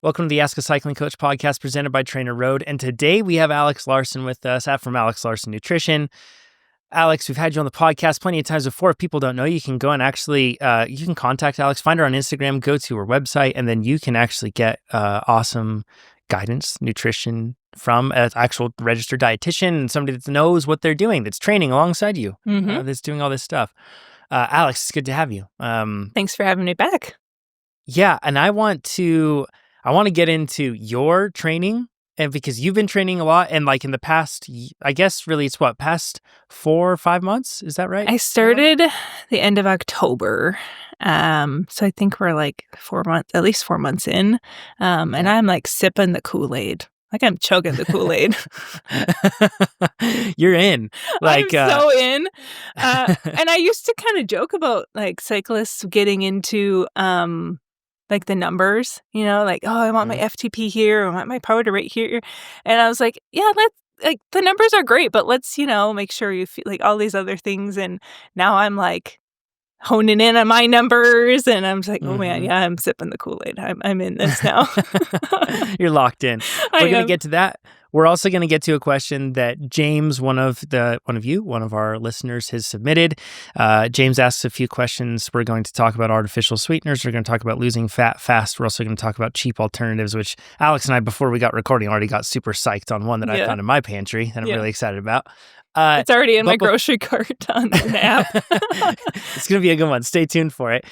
Welcome to the Ask a Cycling Coach podcast presented by TrainerRoad. And today we have Alex Larson with us from Alex Larson Nutrition. Alex, we've had you on the podcast plenty of times before. If people don't know, you can go and actually, you can contact Alex, find her on Instagram, go to her website, and then you can actually get awesome guidance, nutrition from an actual registered dietitian and somebody that knows what they're doing, that's training alongside you, that's doing all this stuff. Alex, it's good to have you. Thanks for having me back. Yeah, and I want to get into your training, and because you've been training a lot, and like in the past, I guess really it's past 4 or 5 months? Is that right? I started the end of October. So I think we're like 4 months, at least 4 months in. And I'm like sipping the Kool-Aid. Like I'm chugging the Kool-Aid. You're in. Like I'm so in. And I used to kind of joke about like cyclists getting into like the numbers, like, oh, I want my FTP here, I want my powder rate here. And I was like, yeah, the numbers are great, but let's, make sure you feel like all these other things. And now I'm like honing in on my numbers, and I'm just like, oh man, yeah, I'm sipping the Kool-Aid. I'm in this now. You're locked in. We're going to get to that. We're also going to get to a question that James, one of our listeners, has submitted. James asks a few questions. We're going to talk about artificial sweeteners. We're going to talk about losing fat fast. We're also going to talk about cheap alternatives, which Alex and I, before we got recording, already got super psyched on one that I found in my pantry that I'm really excited about. It's already in my grocery cart on the app. It's going to be a good one. Stay tuned for it.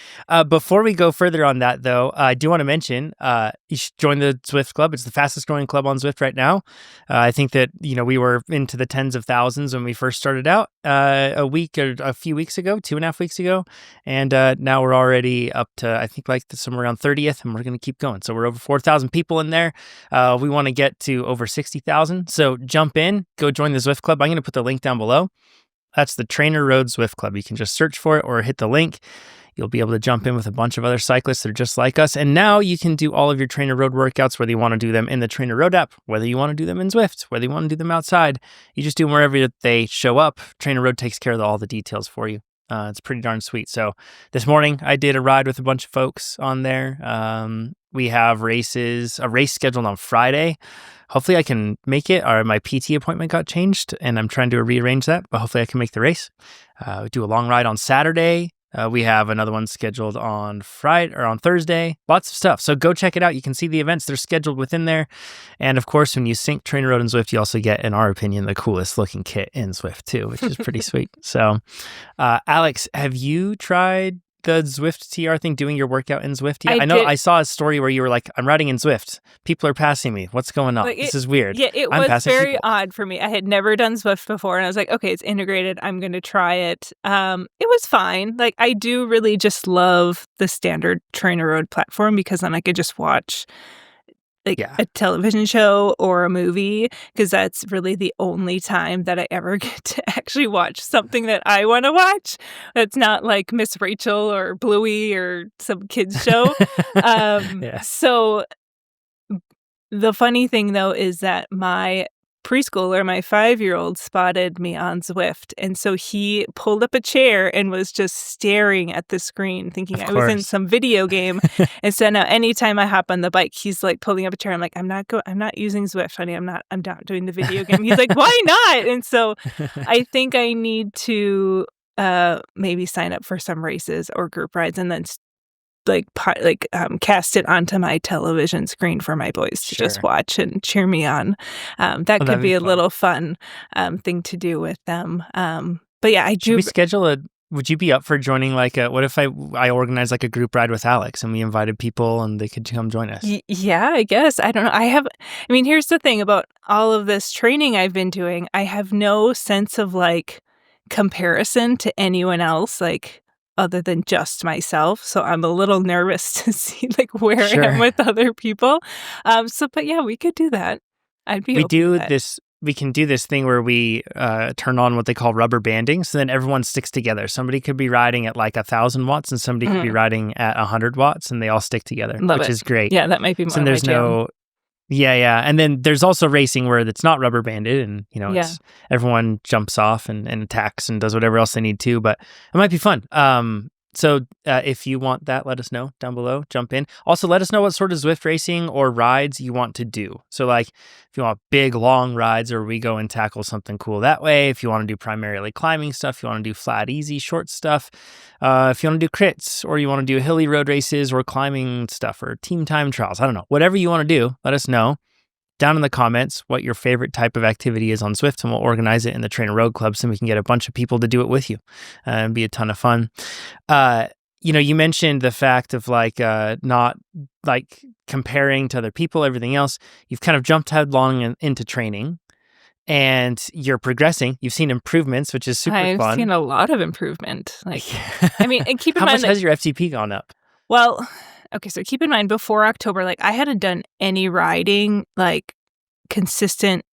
Before we go further on that, though, I do want to mention you should join the Zwift Club. It's the fastest growing club on Zwift right now. I think that we were into the tens of thousands when we first started out a few weeks ago, 2.5 weeks ago, and now we're already up to I think like somewhere around 30th, and we're going to keep going. So we're over 4,000 people in there. We want to get to over 60,000. So jump in, go join the Zwift Club. I'm going to put the link down below. That's the TrainerRoad Zwift Club. You can just search for it or hit the link. You'll be able to jump in with a bunch of other cyclists that are just like us. And now you can do all of your TrainerRoad workouts, whether you want to do them in the TrainerRoad app, whether you want to do them in Zwift, whether you want to do them outside. You just do them wherever they show up. TrainerRoad takes care of all the details for you. It's pretty darn sweet. So this morning I did a ride with a bunch of folks on there. We have a race scheduled on Friday. Hopefully I can make it. My PT appointment got changed and I'm trying to rearrange that, but hopefully I can make the race. We do a long ride on Saturday. We have another one scheduled on Friday or on Thursday. Lots of stuff. So go check it out. You can see the events. They're scheduled within there. And of course, when you sync TrainerRoad and Zwift, you also get, in our opinion, the coolest looking kit in Zwift too, which is pretty sweet. So, Alex, have you tried the Zwift TR thing, doing your workout in Zwift yet? I saw a story where you were like, I'm riding in Zwift. People are passing me. What's going on? This is weird. Yeah, it was very odd for me. I had never done Zwift before, and I was like, okay, it's integrated. I'm going to try it. It was fine. Like, I do really just love the standard TrainerRoad platform because then I could just watch a television show or a movie, because that's really the only time that I ever get to actually watch something that I want to watch. That's not like Miss Rachel or Bluey or some kids show. So the funny thing though is that my preschooler, my 5-year-old, spotted me on Zwift, and so he pulled up a chair and was just staring at the screen thinking I was in some video game. And so now anytime I hop on the bike, he's like pulling up a chair. I'm like, I'm not using Zwift, honey. I'm not doing the video game. He's like, why not? And so I think I need to maybe sign up for some races or group rides and then cast it onto my television screen for my boys to just watch and cheer me on. That could be a little fun thing to do with them. But yeah, I do. Should we schedule would you be up for joining what if I organized like a group ride with Alex and we invited people and they could come join us? Yeah, I guess. I don't know. Here's the thing about all of this training I've been doing. I have no sense of like comparison to anyone else, other than just myself. So I'm a little nervous to see where I am with other people. But yeah, we could do that. I'd be open to that. We can do this thing where we turn on what they call rubber banding. So then everyone sticks together. Somebody could be riding at 1,000 watts and somebody could be riding at 100 watts and they all stick together, which is great. Yeah, that might be more my jam. Yeah. And then there's also racing where it's not rubber banded and, it's everyone jumps off and attacks and does whatever else they need to, but it might be fun. So if you want that, let us know down below. Jump in. Also, let us know what sort of Zwift racing or rides you want to do. So like if you want big, long rides or we go and tackle something cool that way. If you want to do primarily climbing stuff, you want to do flat, easy, short stuff. If you want to do crits or you want to do hilly road races or climbing stuff or team time trials, I don't know. Whatever you want to do, let us know down in the comments what your favorite type of activity is on Zwift, and we'll organize it in the TrainerRoad Club so we can get a bunch of people to do it with you and be a ton of fun. You mentioned the fact of not like comparing to other people, everything else. You've kind of jumped headlong into training and you're progressing. You've seen improvements, which is super fun. I've seen a lot of improvement. And keep in How mind much has your FTP gone up? Well, okay, so keep in mind before October, I hadn't done any riding, consistent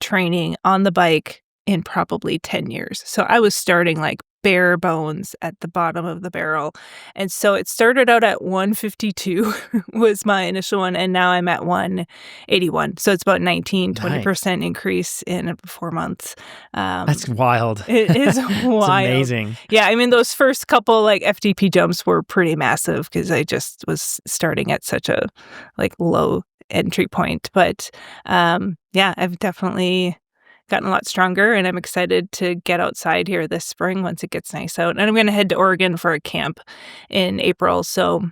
training on the bike in probably 10 years. So I was starting bare bones at the bottom of the barrel. And so it started out at 152 was my initial one, and now I'm at 181. So it's about 20% increase in 4 months. That's wild. It is wild. It's amazing. Yeah, I mean, those first couple FTP jumps were pretty massive because I just was starting at such a low entry point. But I've definitely gotten a lot stronger, and I'm excited to get outside here this spring once it gets nice out. And I'm going to head to Oregon for a camp in April. So,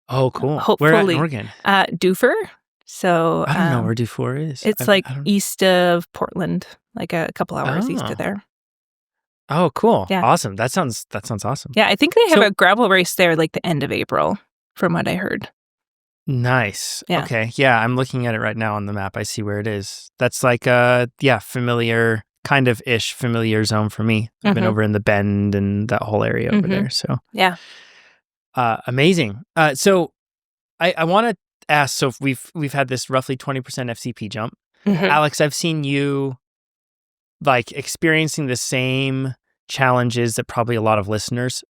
oh, cool. Hopefully, where at in Oregon? Dufur. So I don't know where Dufur is. It's east of Portland, a couple hours east of there. Oh, cool. Yeah. Awesome. That sounds awesome. Yeah, I think they have a gravel race there the end of April, from what I heard. Nice. Yeah. Okay. Yeah, I'm looking at it right now on the map. I see where it is. That's familiar, kind of ish familiar zone for me. I've been over in the Bend and that whole area over there. So yeah. Amazing. So I want to ask, so we've had this roughly 20% FCP jump. Alex, I've seen you experiencing the same challenges that probably a lot of listeners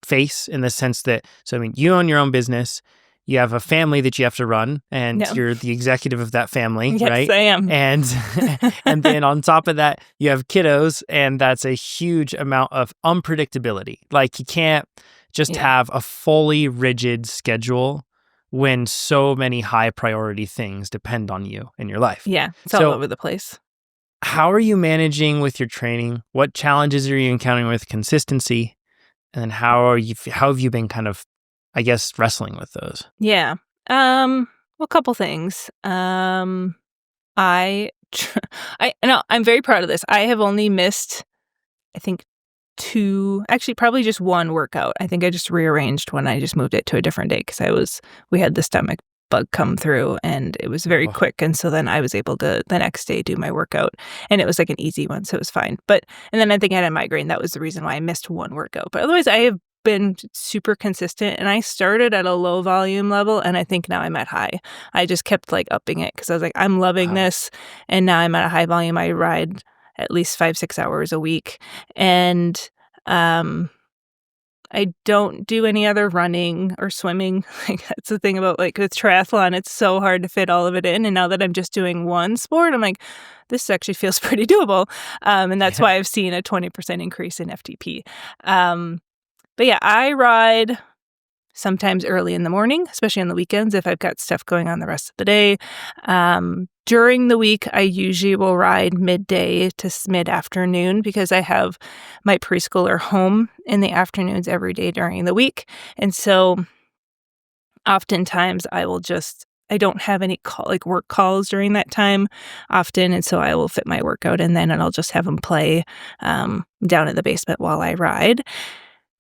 face, in the sense that, you own your own business. You have a family that you have to run, and you're the executive of that family, yes, right? Yes, I am. And then on top of that, you have kiddos, and that's a huge amount of unpredictability. You can't just have a fully rigid schedule when so many high priority things depend on you in your life. Yeah, it's all over the place. How are you managing with your training? What challenges are you encountering with consistency? And then how have you been kind of, I guess, wrestling with those? Yeah. A couple things. I'm very proud of this. I have only missed, I think, probably just one workout. I think I just rearranged when I just moved it to a different day because we had the stomach bug come through and it was very quick. And so then I was able to the next day do my workout, and it was an easy one. So it was fine. And then I think I had a migraine. That was the reason why I missed one workout. But otherwise I have been super consistent, and I started at a low volume level, and I think now I'm at high. I just kept upping it because I was I'm loving this, and now I'm at a high volume. I ride at least 5-6 hours a week, and I don't do any other running or swimming. That's the thing about with triathlon, it's so hard to fit all of it in. And now that I'm just doing one sport, I'm this actually feels pretty doable. And that's why I've seen a 20% increase in FTP. But yeah, I ride sometimes early in the morning, especially on the weekends if I've got stuff going on the rest of the day. During the week, I usually will ride midday to mid-afternoon because I have my preschooler home in the afternoons every day during the week. And so oftentimes I don't have any work calls during that time often. And so I will fit my workout in then, and I'll just have them play down in the basement while I ride.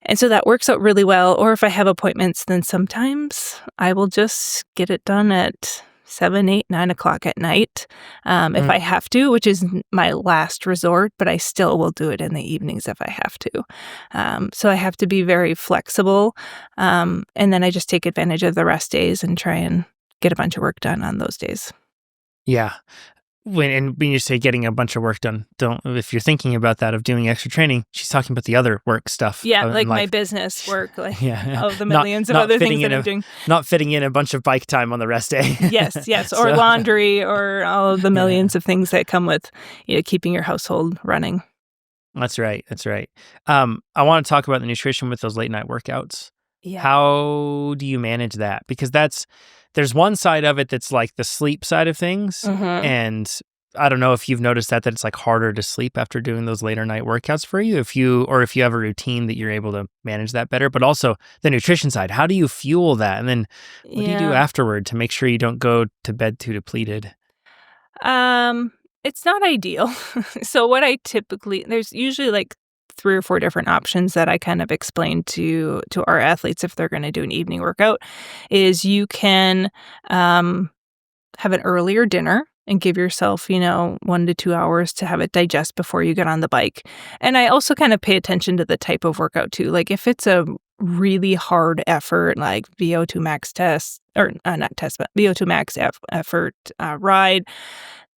And so that works out really well. Or if I have appointments, then sometimes I will just get it done at 7, 8, 9 o'clock at night if I have to, which is my last resort, but I still will do it in the evenings if I have to. So I have to be very flexible. And then I just take advantage of the rest days and try and get a bunch of work done on those days. Yeah. When you say getting a bunch of work done, if you're thinking about that of doing extra training, she's talking about the other work stuff. Yeah, my business work, of the millions of not other things that I'm doing. Not fitting in a bunch of bike time on the rest day. Yes, or laundry, or all of the millions of things that come with keeping your household running. That's right. That's right. I want to talk about the nutrition with those late night workouts. Yeah. How do you manage that? Because there's one side of it that's like the sleep side of things. Mhm. And I don't know if you've noticed that it's like harder to sleep after doing those later night workouts for you, if you have a routine that you're able to manage that better, but also the nutrition side. How do you fuel that? And then what do you do Yeah. afterward to make sure you don't go to bed too depleted? Um, it's not ideal. So what I typically there's usually like 3 or 4 different options that I kind of explain to our athletes if they're gonna do an evening workout, is you can, have an earlier dinner and give yourself, 1 to 2 hours to have it digest before you get on the bike. And I also kind of pay attention to the type of workout too. Like if it's a really hard effort, like VO2 max test or not test, but VO2 max effort ride,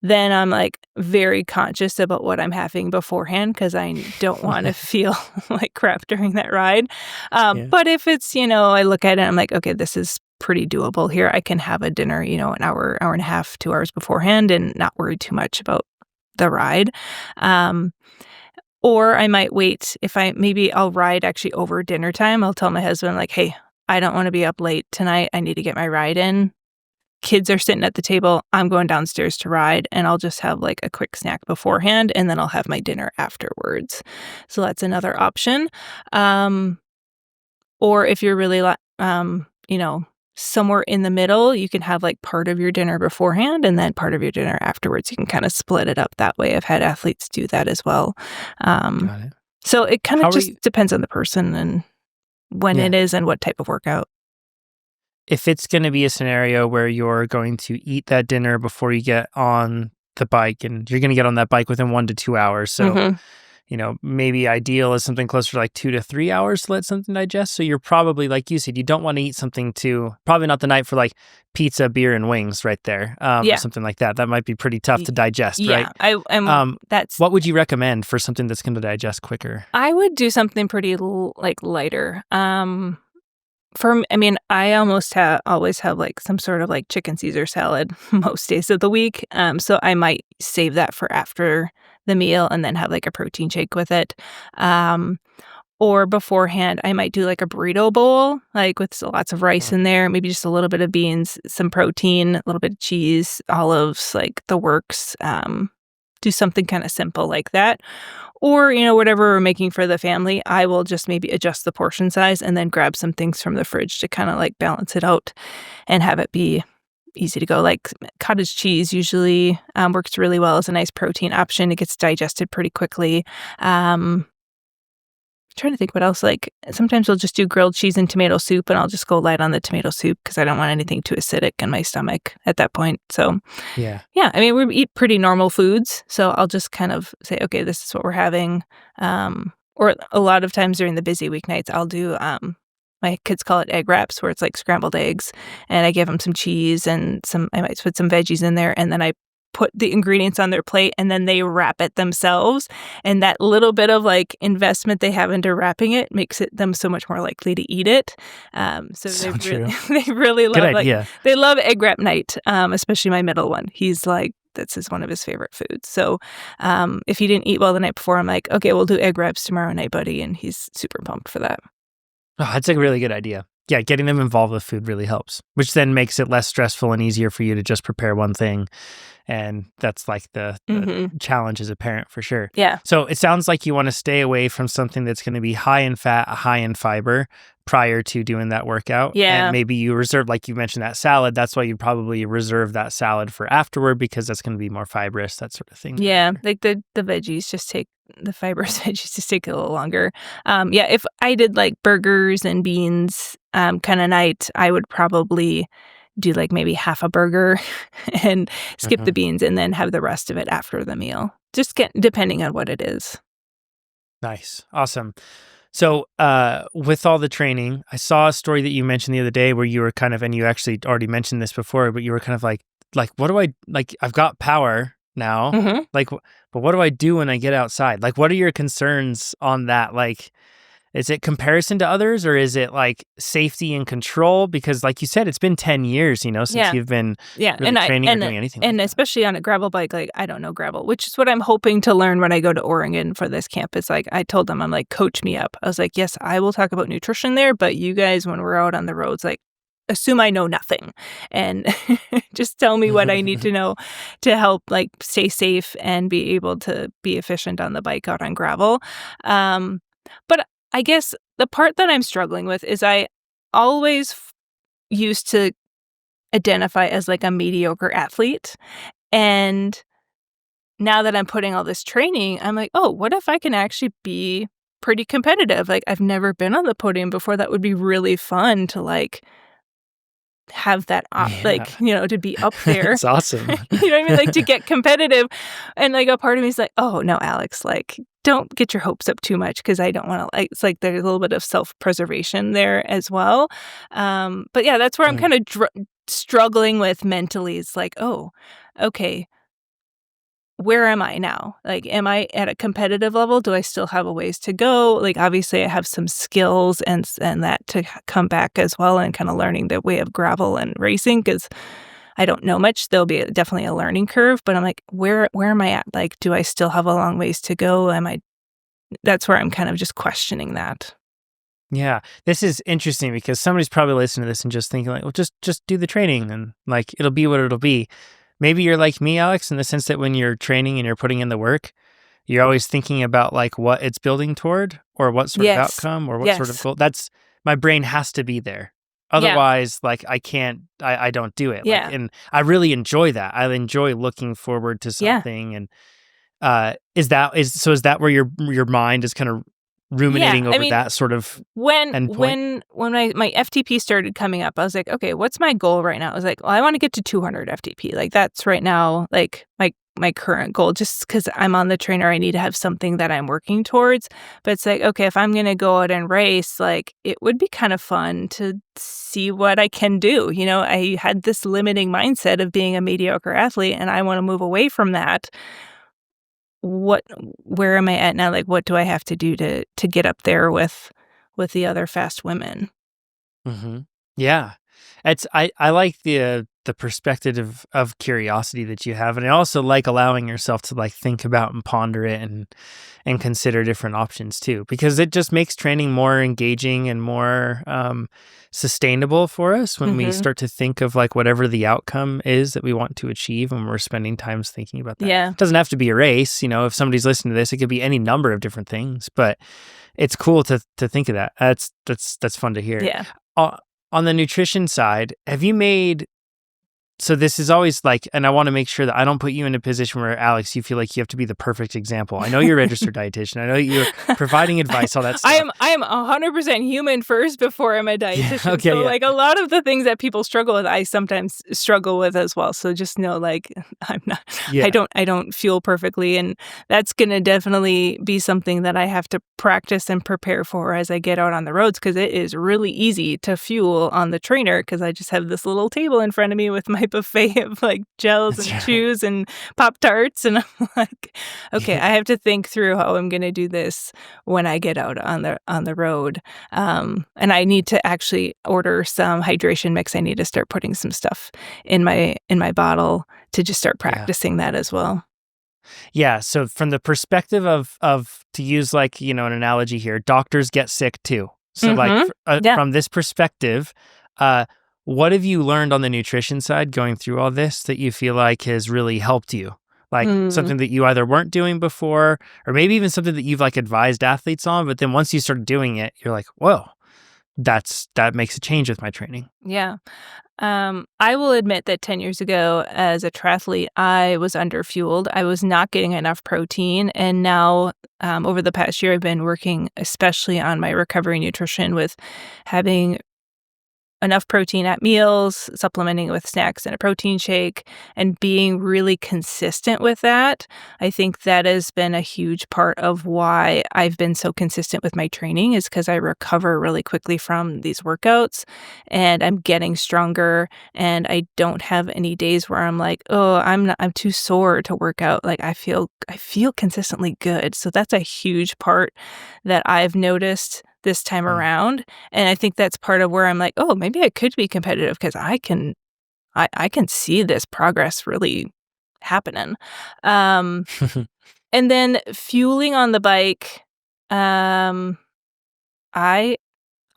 then I'm like very conscious about what I'm having beforehand because I don't want to feel like crap during that ride. Yeah. But if it's, I look at it, I'm like, okay, this is pretty doable here. I can have a dinner, an hour and a half, 2 hours beforehand and not worry too much about the ride. Um, or I might wait if maybe I'll ride actually over dinner time. I'll tell my husband, like, hey, I don't want to be up late tonight. I need to get my ride in. Kids are sitting at the table. I'm going downstairs to ride, and I'll just have like a quick snack beforehand, and then I'll have my dinner afterwards. So that's another option. Um, or if you're really, somewhere in the middle, you can have like part of your dinner beforehand and then part of your dinner afterwards. You can kind of split it up that way. I've had athletes do that as well. Um, Got it. so it kind of How are just you? depends on the person and when Yeah. it is and what type of workout. If it's going to be a scenario where you're going to eat that dinner before you get on the bike and you're going to get on that bike within 1 to 2 hours. So, Mhm. maybe ideal is something closer to like 2 to 3 hours to let something digest. So you're probably, like you said, you don't want to eat something probably not the night for like pizza, beer, and wings right there, or Yeah. something like that. That might be pretty tough Y to digest, right? yeah, I'm Um, that's what would you recommend for something that's going to digest quicker? I would do something pretty lighter. I mean, I almost always have like some sort of like chicken Caesar salad most days of the week. So I might save that for after the meal and then have like a protein shake with it. Um, or beforehand, I might do like a burrito bowl, like with lots of rice Mm. in there, maybe just a little bit of beans, some protein, a little bit of cheese, olives, like the works. Do something kind of simple like that. Or, whatever we're making for the family, I will just maybe adjust the portion size and then grab some things from the fridge to kind of like balance it out and have it be easy to go. Like cottage cheese usually works really well as a nice protein option. It gets digested pretty quickly. Trying to think what else. Like sometimes we'll just do grilled cheese and tomato soup, and I'll just go light on the tomato soup because I don't want anything too acidic in my stomach at that point. So Yeah. yeah, I mean, we eat pretty normal foods, so I'll just kind of say, "Okay, this is what we're having." Or a lot of times during the busy weeknights, I'll do, my kids call it egg wraps, where it's like scrambled eggs, and I give them some cheese and I might put some veggies in there, and then I put the ingredients on their plate, and then they wrap it themselves, and that little bit of, like, investment they have into wrapping it makes them so much more likely to eat it. So So true. they really Good love, like idea. they love egg wrap night, especially my middle one. He's like that's one of his favorite foods. So, if he didn't eat well the night before, I'm like, "Okay, we'll do egg wraps tomorrow night, buddy," and he's super pumped for that. Oh, that's a really good idea. Yeah, getting them involved with food really helps, which then makes it less stressful and easier for you to just prepare one thing. And that's like the Mhm. challenge as a parent for sure. Yeah. So it sounds like you want to stay away from something that's going to be high in fat, high in fiber prior to doing that workout. And Yeah. maybe you reserve, like you mentioned, that salad. That's why you probably reserve that salad for afterward because that's going to be more fibrous, that sort of thing. Yeah, like the veggies just take the fibrous veggies just take a little longer. Yeah, if I did like burgers and beans kind of night, I would probably do like maybe half a burger and skip the Mhm. beans and then have the rest of it after the meal. Just get depending on what it is. Nice. Awesome. So, with all the training, I saw a story that you mentioned the other day where you were kind of, and you actually already mentioned this before, but you were kind of like, what do I like? I've got power now, Mhm. like, but what do I do when I get outside? Like, what are your concerns on that? Like, Is it comparison to others, or is it like safety and control? Because like you said, it's been 10 years, since Yeah. you've been Yeah. really training or doing anything like that. Especially on a gravel bike, like I don't know gravel, which is what I'm hoping to learn when I go to Oregon for this camp. It's like I told them, I'm like, coach me up. I was like, yes, I will talk about nutrition there, but you guys, when we're out on the roads, like assume I know nothing and just tell me what I need to know to help like stay safe and be able to be efficient on the bike out on gravel. But I guess the part that I'm struggling with is I always used to identify as like a mediocre athlete. And now that I'm putting all this training, I'm like, oh, what if I can actually be pretty competitive? Like I've never been on the podium before. That would be really fun to like have that Yeah. to be up there. It's awesome. You know what I mean? Like to get competitive. And like a part of me is like, oh no, Alex, like don't get your hopes up too much because I don't want to like it's like there's a little bit of self-preservation there as well. But yeah, that's where I'm kind of struggling with mentally. It's like, oh, okay, where am I now? Like, am I at a competitive level? Do I still have a ways to go? Like, obviously, I have some skills and that to come back as well, and kind of learning the way of gravel and racing because I don't know much. There'll be definitely a learning curve, but I'm like, where am I at? Like, do I still have a long ways to go? That's where I'm kind of just questioning that. Yeah, this is interesting because somebody's probably listening to this and just thinking like, well, just do the training and like it'll be what it'll be. Maybe you're like me, Alex, in the sense that when you're training and you're putting in the work, you're always thinking about like what it's building toward or what sort of outcome or what sort of goal. That's my brain has to be there. Otherwise, like I can't, I don't do it. Yeah. Like, and I really enjoy that. I enjoy looking forward to something. And is that where your mind is kind of ruminating over that sort of when my FTP started coming up, I was like, okay, what's my goal right now? I was like, well, I want to get to 200 FTP. Like that's right now, like my current goal, just because I'm on the trainer, I need to have something that I'm working towards. But it's like, okay, if I'm going to go out and race, like it would be kind of fun to see what I can do. I had this limiting mindset of being a mediocre athlete and I want to move away from that. Where am I at now? Like, what do I have to do to get up there with the other fast women? Mm-hmm. Yeah, I like the perspective of curiosity that you have, and I also like allowing yourself to like think about and ponder it and consider different options too, because it just makes training more engaging and more sustainable for us when we start to think of like whatever the outcome is that we want to achieve, and we're spending time thinking about that. Yeah, it doesn't have to be a race. If somebody's listening to this, it could be any number of different things, but it's cool to think of that. That's fun to hear. Yeah. On the nutrition side, have you made, so this is always like, and I want to make sure that I don't put you in a position where, Alex, you feel like you have to be the perfect example. I know you're a registered dietitian. I know you're providing advice, all that stuff. I am 100% human first before I'm a dietitian. Like a lot of the things that people struggle with, I sometimes struggle with as well. So just know, like, I'm not, I don't fuel perfectly. And that's going to definitely be something that I have to practice and prepare for as I get out on the roads, because it is really easy to fuel on the trainer because I just have this little table in front of me with my buffet of like gels and chews and Pop-Tarts, and I'm like, okay, I have to think through how I'm going to do this when I get out on the road. And I need to actually order some hydration mix. I need to start putting some stuff in my bottle to just start practicing that as well. Yeah. So from the perspective of to use like, an analogy here, doctors get sick too. So from this perspective, what have you learned on the nutrition side going through all this that you feel like has really helped you? Like something that you either weren't doing before, or maybe even something that you've like advised athletes on, but then once you start doing it, you're like, whoa, that makes a change with my training. Yeah. I will admit that 10 years ago as a triathlete, I was underfueled. I was not getting enough protein. And now over the past year, I've been working especially on my recovery nutrition with having enough protein at meals, supplementing with snacks and a protein shake, and being really consistent with that. I think that has been a huge part of why I've been so consistent with my training, is because I recover really quickly from these workouts and I'm getting stronger, and I don't have any days where I'm like, oh, I'm too sore to work out. Like I feel consistently good. So that's a huge part that I've noticed this time around. And I think that's part of where I'm like, oh, maybe I could be competitive because I can see this progress really happening. Um, and then fueling on the bike, I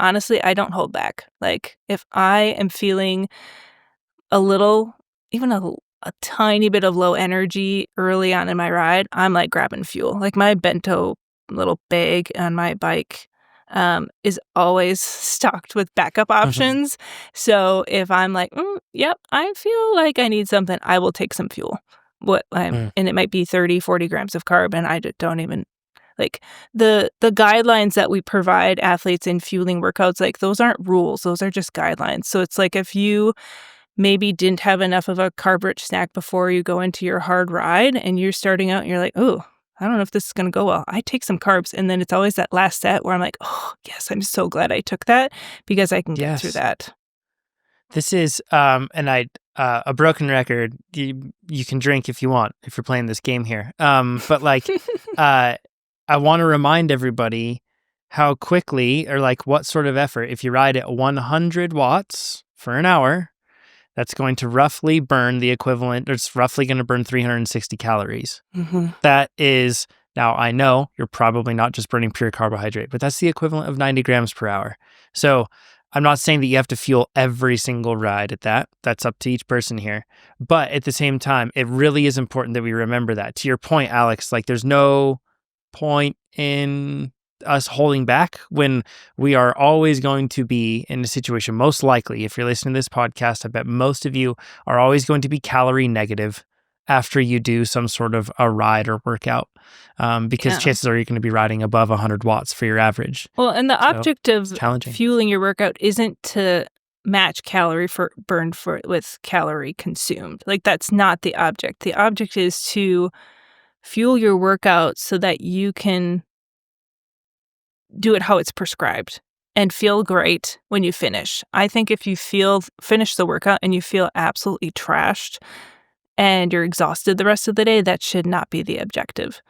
honestly, I don't hold back. Like, if I am feeling a little, even a tiny bit of low energy early on in my ride, I'm, like, grabbing fuel. Like, my bento little bag on my bike, is always stocked with backup options. So if I'm like, yep, I feel like I need something," I will take some fuel. And it might be 30, 40 grams of carb, and I don't even like, the guidelines that we provide athletes in fueling workouts, like, those aren't rules, those are just guidelines. So it's like if you maybe didn't have enough of a carb-rich snack before you go into your hard ride and you're starting out and you're like, "Oh, I don't know if this is gonna go well." I take some carbs, and then it's always that last set where I'm like, "Oh, yes, I'm so glad I took that because I can get through Yes. that." This is a broken record. You can drink if you want if you're playing this game here. But like I want to remind everybody how quickly or like what sort of effort, if you ride at 100 watts for an hour, that's going to roughly burn the equivalent, or it's roughly going to burn 360 calories. Mhm. That is, now I know you're probably not just burning pure carbohydrate, but that's the equivalent of 90 grams per hour. So I'm not saying that you have to fuel every single ride at that. That's up to each person here. But at the same time, it really is important that we remember that. To your point, Alex, like there's no point in us holding back when we are always going to be in a situation, most likely, if you're listening to this podcast, I bet most of you are always going to be calorie negative after you do some sort of a ride or workout, because Yeah. chances are you're going to be riding above 100 watts for your average. Well, and the So object it's of challenging. fueling your workout isn't to match calorie for burned for with calorie consumed. Like, that's not the object. The object is to fuel your workout so that you can do it how it's prescribed and feel great when you finish. I think if you finish the workout and you feel absolutely trashed and you're exhausted the rest of the day, that should not be the objective.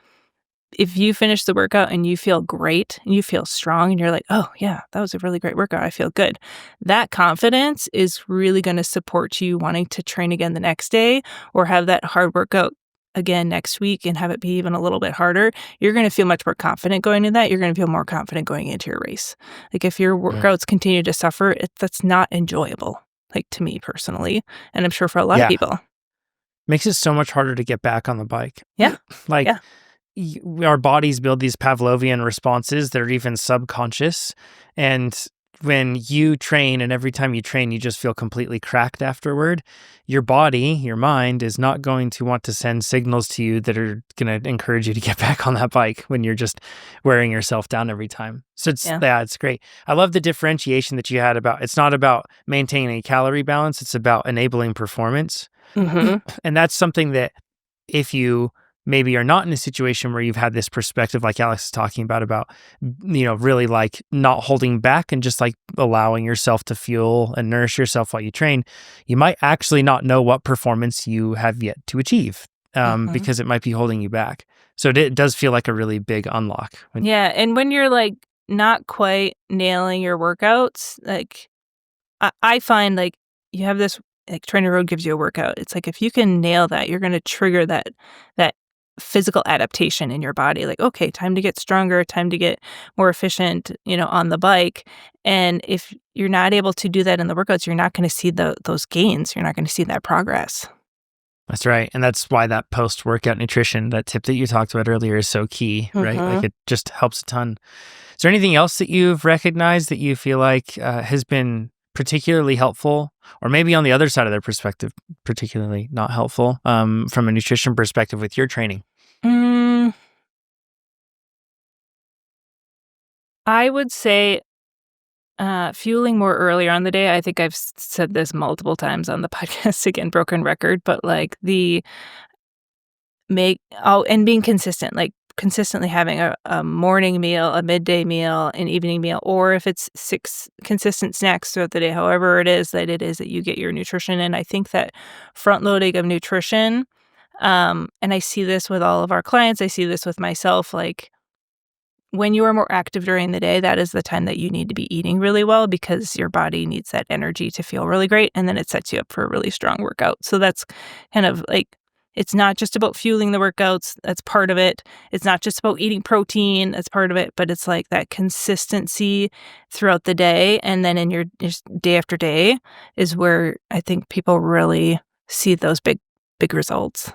If you finish the workout and you feel great and you feel strong and you're like, "Oh, yeah, that was a really great workout. I feel good." That confidence is really going to support you wanting to train again the next day or have that hard workout again next week and have it be even a little bit harder. You're going to feel much more confident going into that. You're going to feel more confident going into your race. Like, if your workouts continue to suffer, that's not enjoyable, like, to me personally, and I'm sure for a lot of Yeah. people. Makes it so much harder to get back on the bike. Yeah. Like, Yeah. our bodies build these Pavlovian responses that are even subconscious. And when you train and every time you train, you just feel completely cracked afterward, your body, your mind is not going to want to send signals to you that are going to encourage you to get back on that bike when you're just wearing yourself down every time. So it's great. I love the differentiation that you had about, it's not about maintaining a calorie balance. It's about enabling performance. Mhm. And that's something that if you maybe are not in a situation where you've had this perspective like Alex is talking about, really like not holding back and just like allowing yourself to fuel and nourish yourself while you train, you might actually not know what performance you have yet to achieve, because it might be holding you back. So it does feel like a really big unlock. Yeah, and when you're, like, not quite nailing your workouts, like, I find, like, you have this like, TrainerRoad gives you a workout. It's like if you can nail that, you're gonna trigger that physical adaptation in your body, like, "Okay, time to get stronger, time to get more efficient," on the bike, and if you're not able to do that in the workouts, you're not gonna see those gains, you're not gonna see that progress. That's right. And that's why that post-workout nutrition, that tip that you talked about earlier is so key, right? Like it just helps a ton. Is there anything else that you've recognized that you feel like has been particularly helpful, or maybe on the other side of their perspective, particularly not helpful, from a nutrition perspective with your training? Mm, I would say, fueling more earlier on the day. I think I've said this multiple times on the podcast, again, broken record, but, like, and being consistent, like, consistently having a morning meal, a midday meal, an evening meal, or if it's 6 consistent snacks throughout the day, however it is that you get your nutrition in. I think that front loading of nutrition, and I see this with all of our clients, I see this with myself, like, when you are more active during the day, that is the time that you need to be eating really well because your body needs that energy to feel really great, and then it sets you up for a really strong workout. So that's kind of like, it's not just about fueling the workouts, that's part of it. It's not just about eating protein, that's part of it, but it's like that consistency throughout the day, and then in your just day after day is where I think people really see those big results.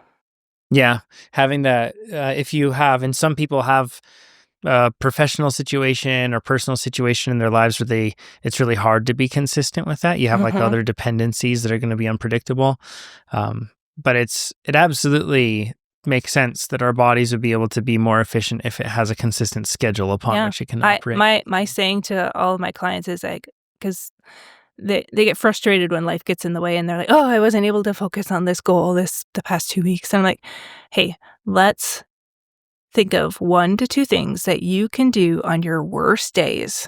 Yeah, having that, if you have, and some people have a professional situation or personal situation in their lives where it's really hard to be consistent with that. You have like Mhm. other dependencies that are going to be unpredictable. But it absolutely makes sense that our bodies would be able to be more efficient if it has a consistent schedule upon Yeah. which it can I operate. my saying to all of my clients is like, because they get frustrated when life gets in the way and they're like, "Oh, I wasn't able to focus on this goal the past 2 weeks." And I'm like, "Hey, let's think of 1 to 2 things that you can do on your worst days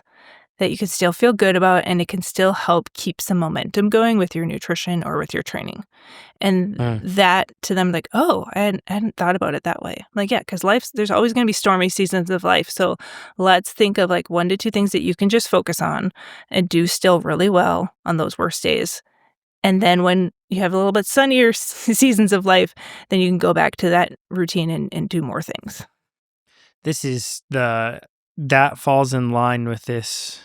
that you can still feel good about, and it can still help keep some momentum going with your nutrition or with your training." And Mm. that to them, like, "Oh, I hadn't thought about it that way." Like, yeah, because there's always gonna be stormy seasons of life, so let's think of, like, 1 to 2 things that you can just focus on and do still really well on those worst days. And then when you have a little bit sunnier seasons of life, then you can go back to that routine and do more things. This is that falls in line with this.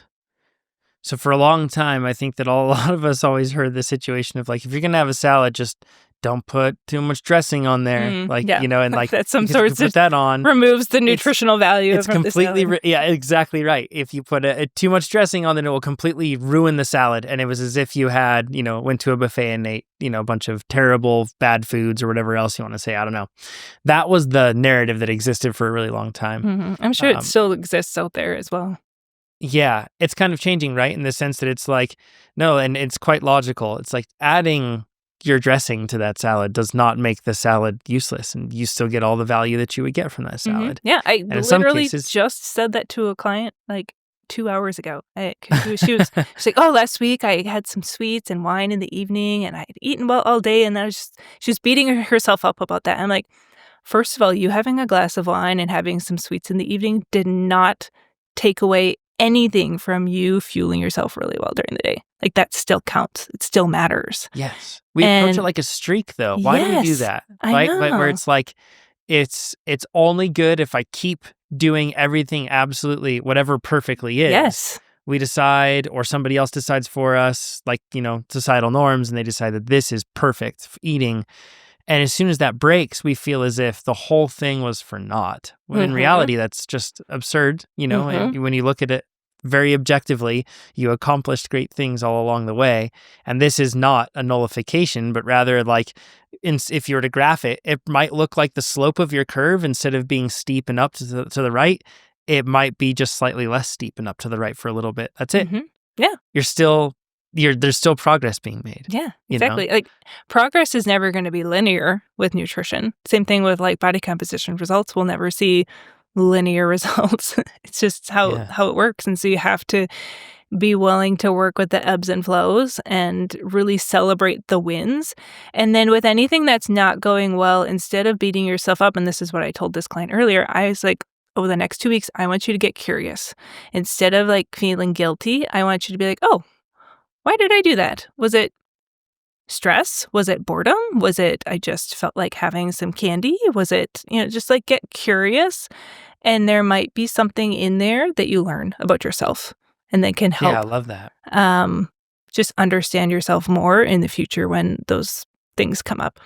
So for a long time, I think that a lot of us always heard the situation of like, if you're gonna have a salad, just don't put too much dressing on there, like, Yeah. and like That's some because if you sorts put of that on, removes the it's nutritional value it's from the completely salad. yeah, exactly right. If you put too much dressing on, then it will completely ruin the salad, and it was as if you had went to a buffet and ate a bunch of terrible bad foods or whatever else you want to say. I don't know. That was the narrative that existed for a really long time. I'm sure it Um, still exists out there as well. Yeah, it's kind of changing, right? In the sense that it's like, no, and it's quite logical. It's like adding your dressing to that salad does not make the salad useless, and you still get all the value that you would get from that salad. Yeah, I And in some literally cases, just said that to a client, like, 2 hours ago, because she's like, "Oh, last week I had some sweets and wine in the evening, and I had eaten well all day," and I was just she was beating herself up about that. I'm like, "First of all, you having a glass of wine and having some sweets in the evening did not take away anything from you fueling yourself really well during the day. Like, that still counts. It still matters." yes, we approach it And like a streak, though. Why do we do yes, that? I Right? But where know. it's like, it's only good if I keep doing everything absolutely whatever perfectly is. Yes. We decide, or somebody else decides for us, like societal norms, and they decide that this is perfect eating. And as soon as that breaks, we feel as if the whole thing was for naught. When in Mhm. reality, that's just absurd. Mhm. And when you look at it very objectively, you accomplished great things all along the way. And this is not a nullification, but rather like, if you were to graph it, it might look like the slope of your curve instead of being steep and up to the right. It might be just slightly less steep and up to the right for a little bit. That's it. Mhm. Yeah. You're still, there's still progress being made, Yeah, you know? exactly. Like, progress is never gonna be linear with nutrition. Same thing with, like, body composition results. We'll never see linear results. It's just Yeah. how it works, and so you have to be willing to work with the ebbs and flows and really celebrate the wins. And then with anything that's not going well, instead of beating yourself up, and this is what I told this client earlier, I was like, "Over the next 2 weeks, I want you to get curious. Instead of, like, feeling guilty, I want you to be like, 'Oh, why did I do that? Was it stress? Was it boredom? Was it I just felt like having some candy? Was it, just like get curious, and there might be something in there that you learn about yourself and that can Yeah, I help love that. um just understand yourself more in the future when those things come up.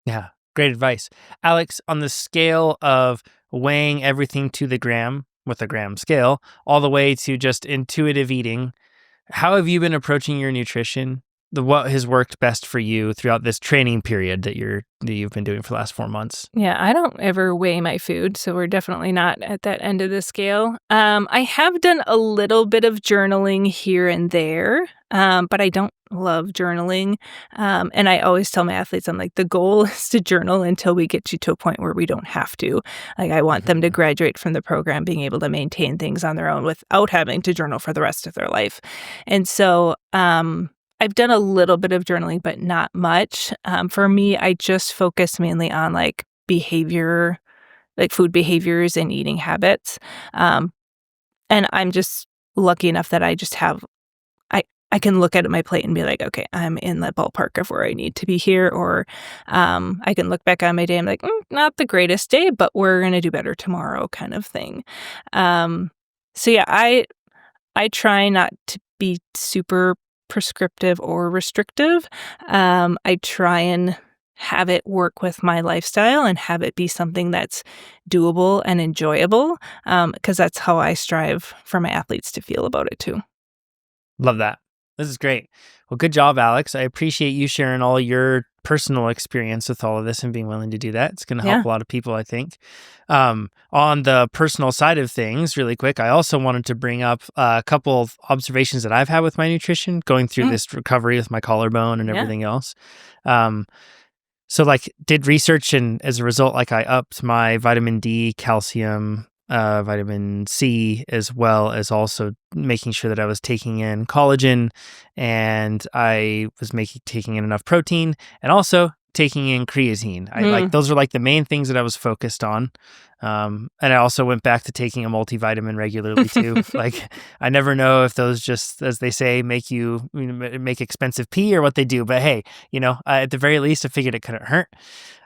Yeah, great advice. Alex, on the scale of weighing everything to the gram with a gram scale, all the way to just intuitive eating, how have you been approaching your nutrition? What has worked best for you throughout this training period that you've been doing for the last 4 months? Yeah, I don't ever weigh my food, so we're definitely not at that end of the scale. I have done a little bit of journaling here and there, but I don't love journaling. And I always tell my athletes, I'm like, the goal is to journal until we get you to a point where we don't have to. Like, I want them to graduate from the program being able to maintain things on their own without having to journal for the rest of their life. And so, I've done a little bit of journaling, but not much. For me, I just focus mainly on like behavior like food behaviors and eating habits. And I'm just lucky enough that I just have I can look at my plate and be like, okay, I'm in the ballpark of where I need to be here. Or I can look back on my day and be like, not the greatest day, but we're going to do better tomorrow kind of thing. So yeah, I try not to be super prescriptive or restrictive. I try and have it work with my lifestyle and have it be something that's doable and enjoyable, because that's how I strive for my athletes to feel about it too. Love that. This is great. Well, good job, Alex. I appreciate you sharing all your personal experience with all of this and being willing to do that. It's going to help Yeah. a lot of people, I think. On the personal side of things, really quick, I also wanted to bring up a couple of observations that I've had with my nutrition going through this recovery with my collarbone and Yeah. everything else. So like did research, and as a result, like I upped my vitamin D, calcium, vitamin C, as well as also making sure that I was taking in collagen, and I was taking in enough protein, and also taking in creatine. I like those are like the main things that I was focused on. And I also went back to taking a multivitamin regularly too. Like I never know if those just, as they say, make make expensive pee or what they do. But hey, at the very least, I figured it couldn't hurt.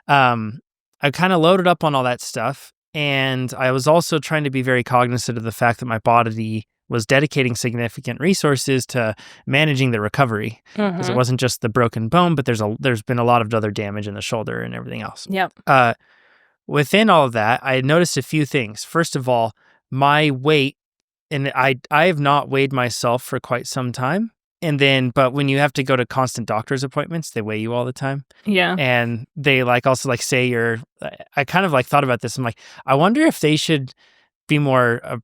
I kind of loaded up on all that stuff. And I was also trying to be very cognizant of the fact that my body was dedicating significant resources to managing the recovery, because it wasn't just the broken bone, but there's been a lot of other damage in the shoulder and everything else. Yep. Within all of that, I noticed a few things. First of all, my weight, and I have not weighed myself for quite some time. But when you have to go to constant doctor's appointments, they weigh you all the time. Yeah. And they also say I kind of thought about this. I'm like, I wonder if they should be more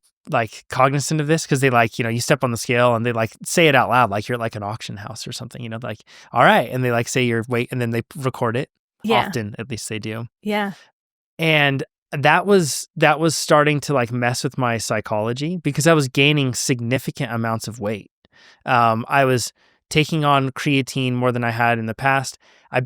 cognizant of this, because they you step on the scale and they say it out loud, like you're at an auction house or something, all right. And they say your weight and then they record it. Yeah. Often, at least they do. Yeah. And that was starting to mess with my psychology, because I was gaining significant amounts of weight. I was taking on creatine more than I had in the past. I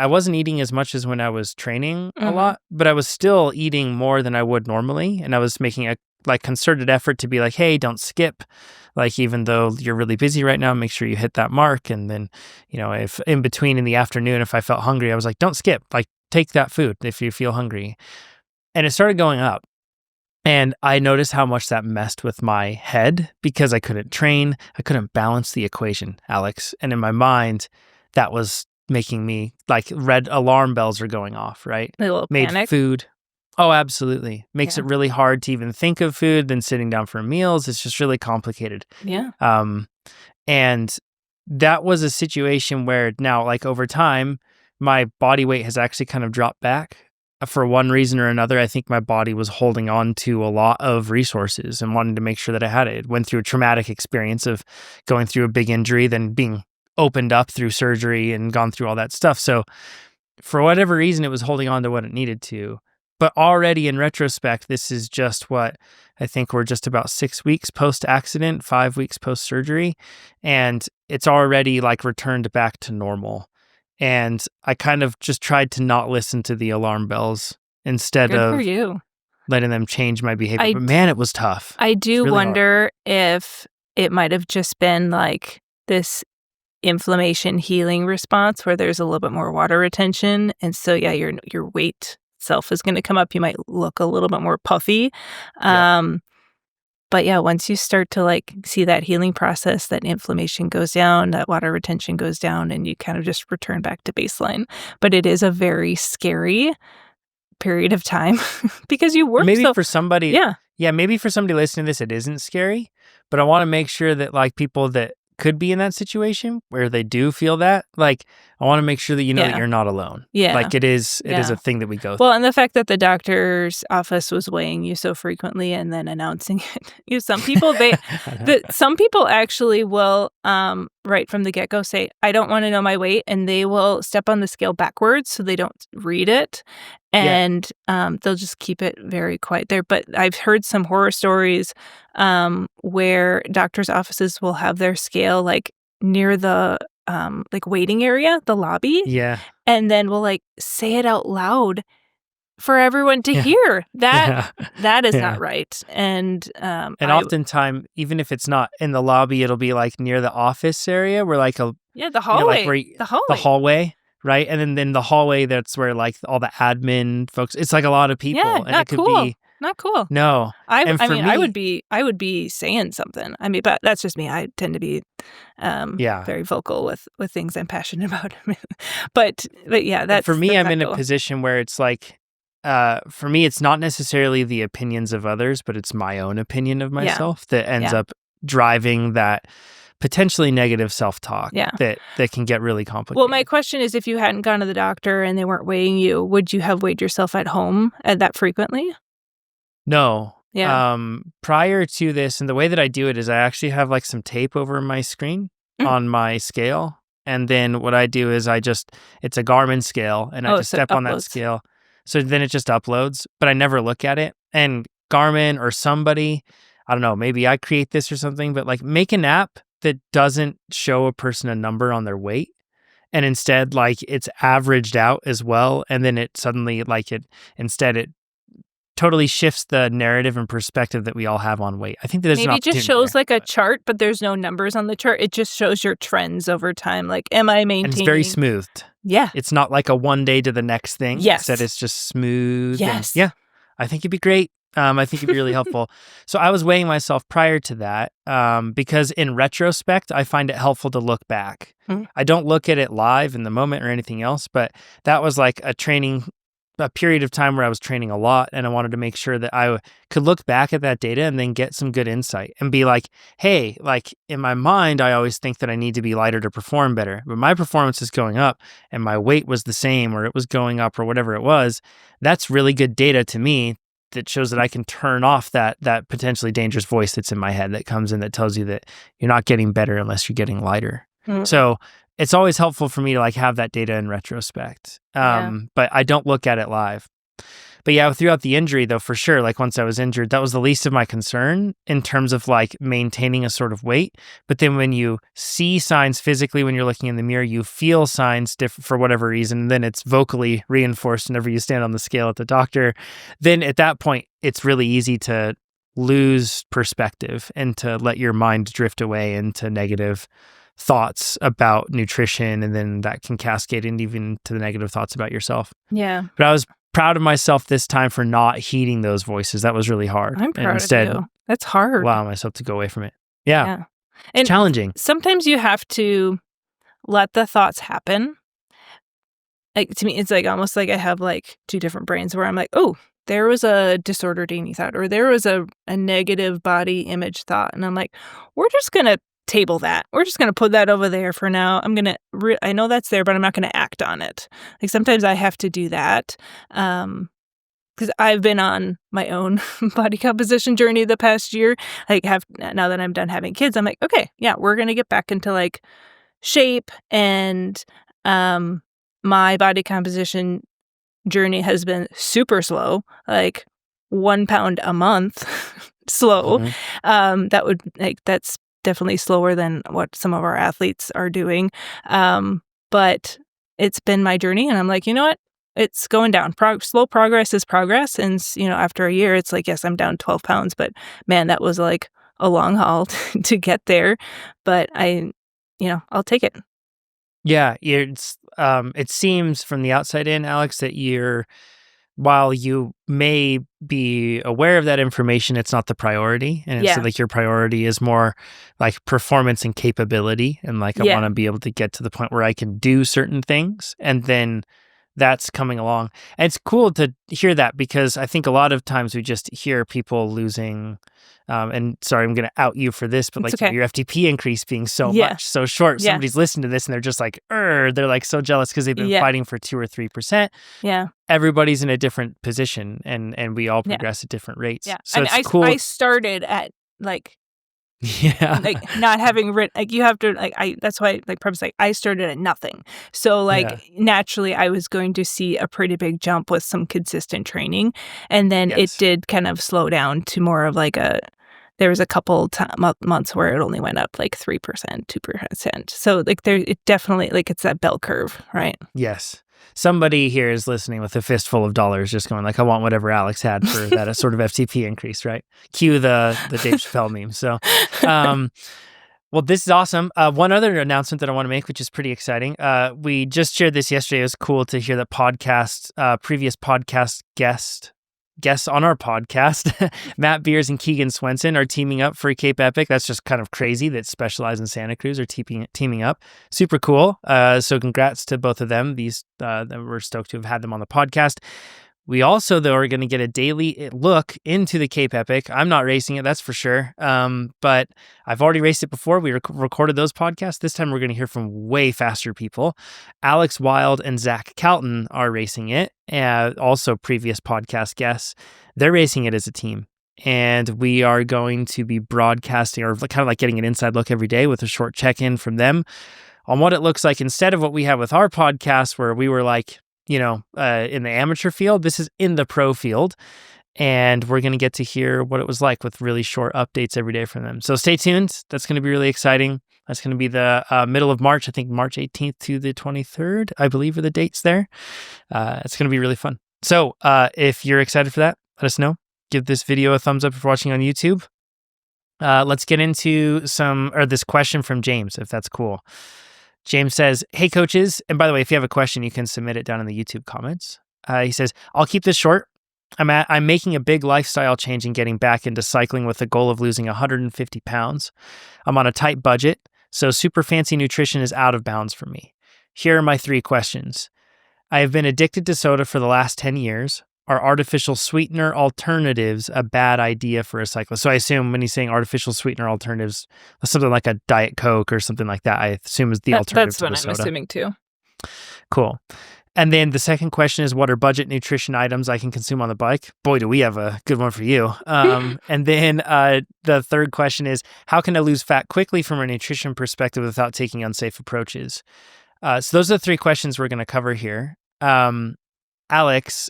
wasn't eating as much as when I was training a lot, but I was still eating more than I would normally. And I was making a concerted effort to be like, hey, don't skip. Even though you're really busy right now, make sure you hit that mark. And then, if in between in the afternoon, if I felt hungry, I was like, don't skip, take that food if you feel hungry. And it started going up. And I noticed how much that messed with my head, because I couldn't train. I couldn't balance the equation, Alex. And in my mind, that was making me red alarm bells are going off, right? A little Made panic. food. Oh, absolutely. Makes it really hard to even think of food, then sitting down for meals. It's just really complicated. Yeah. And that was a situation where now, over time, my body weight has actually kind of dropped back. For one reason or another, I think my body was holding on to a lot of resources and wanting to make sure that I had it. It went through a traumatic experience of going through a big injury, then being opened up through surgery and gone through all that stuff. So for whatever reason, it was holding on to what it needed to. But already in retrospect, this is just what I think we're just about 6 weeks post-accident, 5 weeks post-surgery, and it's already returned back to normal. And I kind of just tried to not listen to the alarm bells instead Good of for you. letting them change my behavior. But man, it was tough. I do really wonder if it might have just been this inflammation healing response where there's a little bit more water retention. And so, yeah, your weight itself is going to come up. You might look a little bit more puffy. But yeah, once you start to see that healing process, that inflammation goes down, that water retention goes down, and you kind of just return back to baseline. But it is a very scary period of time because you work. Maybe for somebody, yeah, maybe for somebody listening to this, it isn't scary. But I want to make sure that people that could be in that situation where they do feel that, I want to make sure that that you're not alone. Yeah. It is a thing that we go through. Well, and the fact that the doctor's office was weighing you so frequently and then announcing it. Some people some people actually will right from the get-go say, I don't want to know my weight, and they will step on the scale backwards so they don't read it. And they'll just keep it very quiet there. But I've heard some horror stories where doctors' offices will have their scale near the waiting area, the lobby. Yeah. And then we'll say it out loud for everyone to hear. That is Yeah. not right. And oftentimes, even if it's not in the lobby, it'll be like near the office area where like the like hallway. where the hallway, right? And then the hallway, that's where like all the admin folks, it's like a lot of people. Yeah, And not it could cool. be, Not cool. no. I And for mean, me, I would be saying something. I mean, but that's just me. I tend to be yeah. very vocal with things I'm passionate about. but yeah, And for me, that's I'm not in a cool. position where it's like, for me, it's not necessarily the opinions of others, but it's my own opinion of Yeah. myself that ends Yeah. up driving that potentially negative self-talk Yeah. that can get really complicated. Well, my question is, if you hadn't gone to the doctor and they weren't weighing you, would you have weighed yourself at home that frequently? No. Yeah. Prior to this, and the way that I do it is I actually have like some tape over my screen Mm. on my scale. And then what I do is it's a Garmin scale, and I just so it step on that uploads. scale. So then it just uploads, but I never look at it. And Garmin or somebody, I don't know, maybe I create this or something, but like make an app that doesn't show a person a number on their weight. And instead, like it's averaged out as well. And then it suddenly it totally shifts the narrative and perspective that we all have on weight. I think that there's an Maybe it just opportunity shows there, like a but- chart, but there's no numbers on the chart. It just shows your trends over time. Like, am I maintaining? and it's very smoothed. Yeah. It's not like a one day to the next thing. Yes. Instead, it's just smooth. Yes. And yeah, I think it'd be great. I think it'd be really helpful. So I was weighing myself prior to that because in retrospect, I find it helpful to look back. Mm. I don't look at it live in the moment or anything else, but that was like a period of time where I was training a lot, and I wanted to make sure that I could look back at that data and then get some good insight and be like, hey, like in my mind, I always think that I need to be lighter to perform better, but my performance is going up and my weight was the same, or it was going up, or whatever it was. That's really good data to me that shows that I can turn off that potentially dangerous voice that's in my head that comes in that tells you that you're not getting better unless you're getting lighter. Mm. So it's always helpful for me to like have that data in retrospect. But I don't look at it live. But yeah, throughout the injury though, for sure, like once I was injured, that was the least of my concern in terms of like maintaining a sort of weight. But then when you see signs physically, when you're looking in the mirror, you feel signs different for whatever reason, then it's vocally reinforced whenever you stand on the scale at the doctor. Then at that point, it's really easy to lose perspective and to let your mind drift away into negative thoughts about nutrition, and then that can cascade into even to the negative thoughts about yourself. Yeah. But I was proud of myself this time for not heeding those voices. That was really hard. I'm proud and instead, of you. That's hard. allow myself to go away from it. Yeah. Yeah. It's And challenging. sometimes you have to let the thoughts happen. Like to me, it's like almost like I have like two different brains where I'm like, oh, there was a disordered eating thought, or there was a negative body image thought. And I'm like, we're just going to table that. We're just going to put that over there for now. I'm going to, I know that's there, but I'm not going to act on it. Like sometimes I have to do that. Because I've been on my own body composition journey the past year. Like now that I'm done having kids, I'm like, okay, yeah, we're going to get back into like shape. And my body composition journey has been super slow, like 1 pound a month slow. Mm-hmm. That's definitely slower than what some of our athletes are doing. But it's been my journey, and I'm like, you know what? It's going down. Slow progress is progress. And, after a year, it's like, yes, I'm down 12 pounds, but man, that was like a long haul to get there. But I'll take it. Yeah. It seems from the outside in, Alex, that while you may be aware of that information, it's not the priority. And it's like your priority is more like performance and capability. And like, I want to be able to get to the point where I can do certain things. And then that's coming along. And it's cool to hear that, because I think a lot of times we just hear people losing, and sorry, I'm going to out you for this, but like your FTP increase being so much, so short. Yeah. Somebody's listening to this and they're just like, they're like so jealous because they've been fighting for 2 or 3%. Yeah. Everybody's in a different position, and we all progress at different rates. Yeah. So it's cool. I started at like, like not having written, like you have to that's why preface, I started at nothing. So naturally I was going to see a pretty big jump with some consistent training. And then it did kind of slow down to more of like there was a couple months where it only went up like 3%, 2%. So like it definitely, like it's that bell curve, right? Yes. Somebody here is listening with a fistful of dollars, just going like, I want whatever Alex had for that sort of FTP increase, right? Cue the Dave Chappelle meme. So, well, this is awesome. One other announcement that I want to make, which is pretty exciting. We just shared this yesterday. It was cool to hear that previous podcast guests on our podcast, Matt Beers and Keegan Swenson, are teaming up for Cape Epic. That's just kind of crazy that Specialized in Santa Cruz are teaming up. Super cool. So congrats to both of them. We're stoked to have had them on the podcast. We also, though, are going to get a daily look into the Cape Epic. I'm not racing it, that's for sure. But I've already raced it before. We recorded those podcasts. This time we're going to hear from way faster people. Alex Wild and Zach Calton are racing it. Also previous podcast guests. They're racing it as a team. And we are going to be broadcasting, or kind of like getting an inside look every day with a short check-in from them on what it looks like instead of what we have with our podcast, where we were like, in the amateur field. This is in the pro field, and we're going to get to hear what it was like with really short updates every day from them. So stay tuned. That's going to be really exciting. That's going to be the middle of March. I think March 18th to the 23rd, I believe, are the dates there. It's going to be really fun. So if you're excited for that, let us know. Give this video a thumbs up if you're watching on YouTube. Let's get into this question from James, if that's cool. James says, hey, coaches. And by the way, if you have a question, you can submit it down in the YouTube comments. He says, I'll keep this short. I'm making a big lifestyle change and getting back into cycling with the goal of losing 150 pounds. I'm on a tight budget, so super fancy nutrition is out of bounds for me. Here are my 3 questions. I have been addicted to soda for the last 10 years. Are artificial sweetener alternatives a bad idea for a cyclist? So I assume when he's saying artificial sweetener alternatives, something like a Diet Coke or something like that, I assume is the alternative to the soda. That's what I'm assuming too. Cool. And then the second question is, what are budget nutrition items I can consume on the bike? Boy, do we have a good one for you. And then the third question is, how can I lose fat quickly from a nutrition perspective without taking unsafe approaches? So those are the 3 questions we're going to cover here. Alex,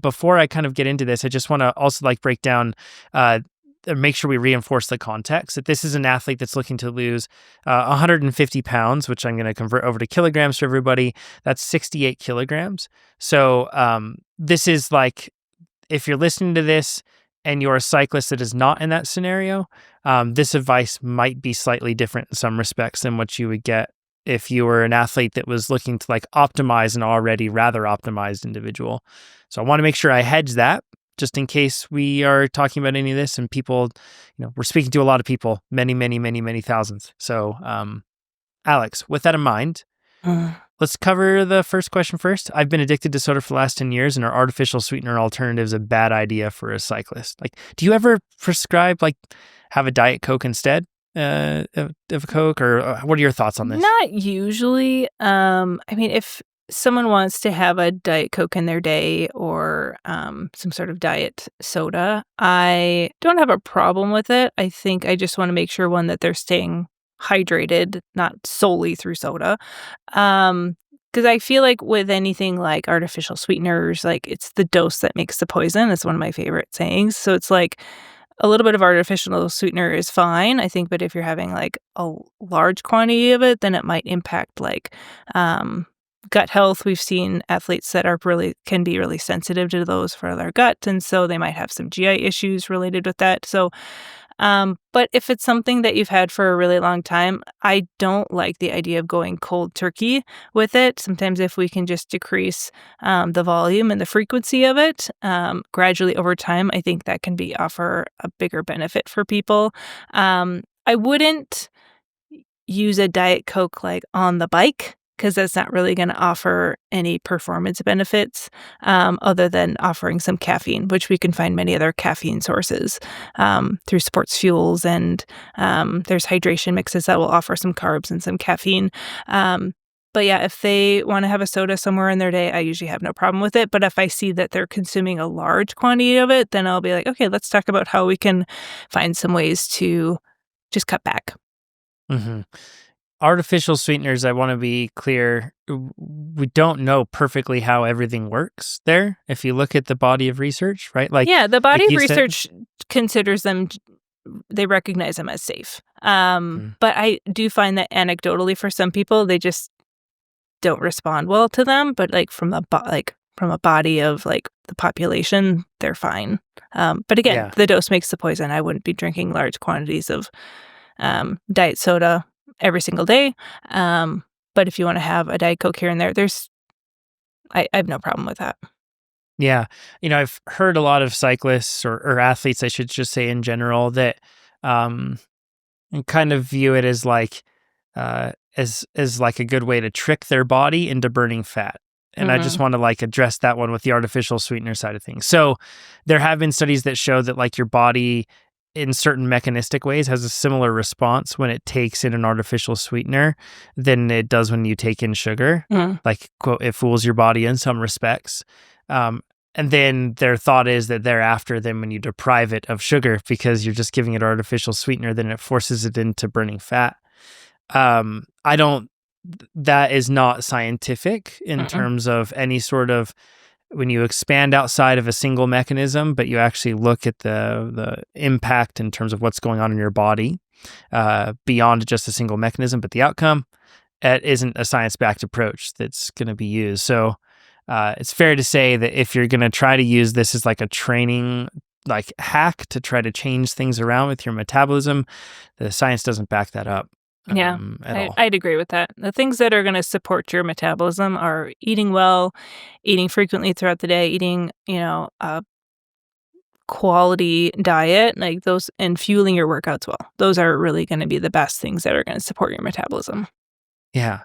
before I kind of get into this, I just want to also break down, make sure we reinforce the context that this is an athlete that's looking to lose 150 pounds, which I'm going to convert over to kilograms for everybody. That's 68 kilograms. So this is like, if you're listening to this and you're a cyclist that is not in that scenario, this advice might be slightly different in some respects than what you would get if you were an athlete that was looking to optimize an already rather optimized individual. So I want to make sure I hedge that just in case we are talking about any of this and people, we're speaking to a lot of people, many, many, many, many thousands. So Alex, with that in mind, let's cover the first question first. I've been addicted to soda for the last 10 years, and are artificial sweetener alternatives a bad idea for a cyclist? Do you ever prescribe, have a Diet Coke instead of a Coke, or what are your thoughts on this? Not usually. If someone wants to have a Diet Coke in their day or some sort of diet soda, I don't have a problem with it. I think I just want to make sure, one, that they're staying hydrated, not solely through soda. Because I feel like with anything like artificial sweeteners, it's the dose that makes the poison. That's one of my favorite sayings. So it's a little bit of artificial sweetener is fine, I think, but if you're having a large quantity of it, then it might impact gut health. We've seen athletes that can be really sensitive to those for their gut, and so they might have some GI issues related with that. So, but if it's something that you've had for a really long time, I don't like the idea of going cold turkey with it. Sometimes if we can just decrease the volume and the frequency of it gradually over time, I think that can offer a bigger benefit for people. I wouldn't use a Diet Coke on the bike, because that's not really going to offer any performance benefits other than offering some caffeine, which we can find many other caffeine sources through sports fuels, and there's hydration mixes that will offer some carbs and some caffeine. But yeah, if they want to have a soda somewhere in their day, I usually have no problem with it. But if I see that they're consuming a large quantity of it, then I'll be like, okay, let's talk about how we can find some ways to just cut back. Mm-hmm. Artificial sweeteners, I want to be clear, we don't know perfectly how everything works there. If you look at the body of research, right? The body of research considers them, they recognize them as safe. But I do find that anecdotally for some people, they just don't respond well to them, but like from a body of like the population, they're fine. But again, Yeah. the dose makes the poison. I wouldn't be drinking large quantities of diet soda every single day. But if you want to have a Diet Coke here and there, I have no problem with that. Yeah. I've heard a lot of cyclists or athletes, I should just say in general, that um, kind of view it as like as like a good way to trick their body into burning fat. And I just Mm-mm. want to like address that one with the artificial sweetener side of things. So there have been studies that show that like your body in certain mechanistic ways has a similar response when it takes in an artificial sweetener than it does when you take in sugar. Mm. Like, quote, it fools your body in some respects. Um, and then their thought is that thereafter, then when you deprive it of sugar because you're just giving it artificial sweetener, then it forces it into burning fat. I don't, that is not scientific in Mm-mm. terms of any sort of when you expand outside of a single mechanism, but you actually look at the impact in terms of what's going on in your body beyond just a single mechanism, but the outcome, it isn't a science-backed approach that's going to be used. So it's fair to say that if you're going to try to use this as like a training like hack to try to change things around with your metabolism, the science doesn't back that up Yeah, at all. I'd agree with that. The things that are going to support your metabolism are eating well, eating frequently throughout the day, eating, a quality diet, like those, and fueling your workouts well. Those are really going to be the best things that are going to support your metabolism. Yeah.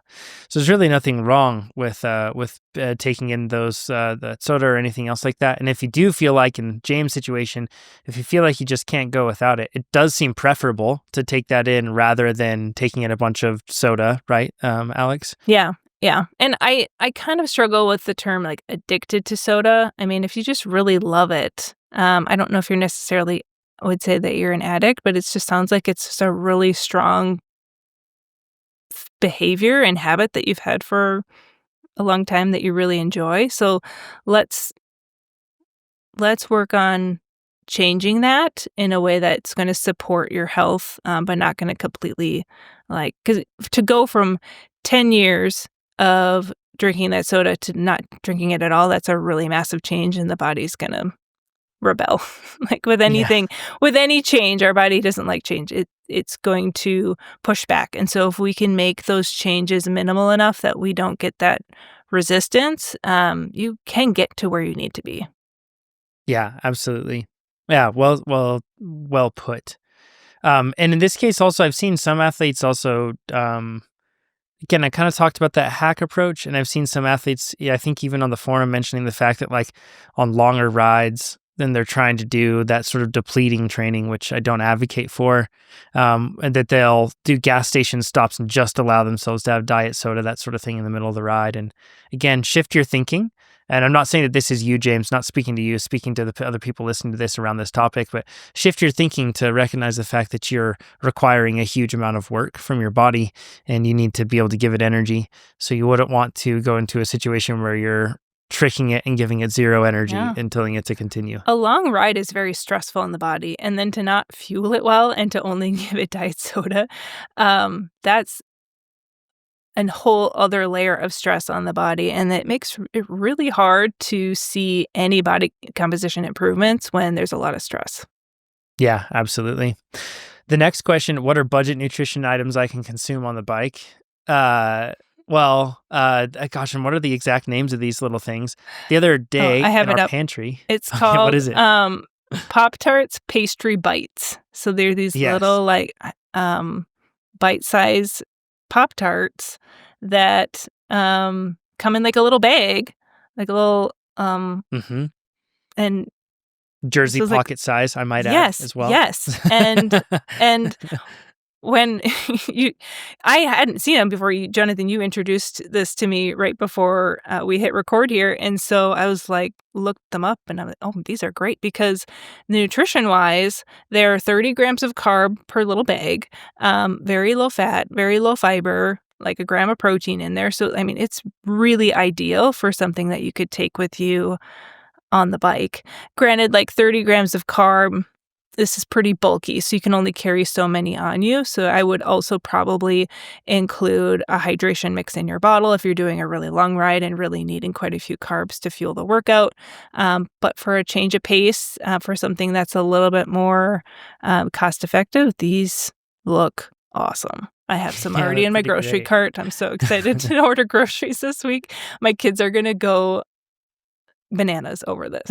So there's really nothing wrong with taking in those the soda or anything else like that. And if you do feel like in James' situation, if you feel like you just can't go without it, it does seem preferable to take that in rather than taking in a bunch of soda, right, Alex? Yeah. Yeah. And I kind of struggle with the term like addicted to soda. I mean, if you just really love it, I don't know if you're necessarily would say that you're an addict, but it just sounds like it's just a really strong behavior and habit that you've had for a long time that you really enjoy. So let's let's work on changing that in a way that's going to support your health, but not going to completely like because to go from 10 years of drinking that soda to not drinking it at all, that's a really massive change, and the body's going to rebel. Like with Yeah. anything, with any change, our body doesn't like change. It's going to push back. And so if we can make those changes minimal enough that we don't get that resistance, you can get to where you need to be. Yeah, absolutely. Yeah, well put. And in this case also I've seen some athletes also again, I kind of talked about that hack approach, and I've seen some athletes, yeah, I think even on the forum mentioning the fact that like on longer rides, then they're trying to do that sort of depleting training, which I don't advocate for, and that they'll do gas station stops and just allow themselves to have diet soda, that sort of thing in the middle of the ride. And again, shift your thinking. And I'm not saying that this is you, James, not speaking to you, speaking to the other people listening to this around this topic, but shift your thinking to recognize the fact that you're requiring a huge amount of work from your body and you need to be able to give it energy. So you wouldn't want to go into a situation where you're tricking it and giving it zero energy Yeah. and telling it to continue. A long ride is very stressful on the body, and then to not fuel it well and to only give it diet soda, that's a whole other layer of stress on the body, and it makes it really hard to see any body composition improvements when there's a lot of stress. Yeah, absolutely. The next question, what are budget nutrition items I can consume on the bike? Gosh, and what are the exact names of these little things? The other Oh, I day in have it our up. pantry, It's okay, what called, is it? Pop-Tarts Pastry Bites. So they're these Yes. little, like, bite-size Pop-Tarts that, come in, like, a little bag, like a little, Hmm. and Jersey so it's like pocket size, I might add yes, as well. yes, and when you I hadn't seen them before you Jonathan, you introduced this to me right before, we hit record here, and so I was like, looked them up, and I'm like, "Oh, these are great," because nutrition-wise, they're 30 grams of carb per little bag, very low fat, very low fiber, like a gram of protein in there, so, I mean, it's really ideal for something that you could take with you on the bike. Granted, like 30 grams of carb, this is pretty bulky, so you can only carry so many on you. So I would also probably include a hydration mix in your bottle if you're doing a really long ride and really needing quite a few carbs to fuel the workout. But for a change of pace, for something that's a little bit more cost effective, these look awesome. I have some Yeah, already they're in my pretty grocery great. cart. I'm so excited to order groceries this week. My kids are going to go bananas over this.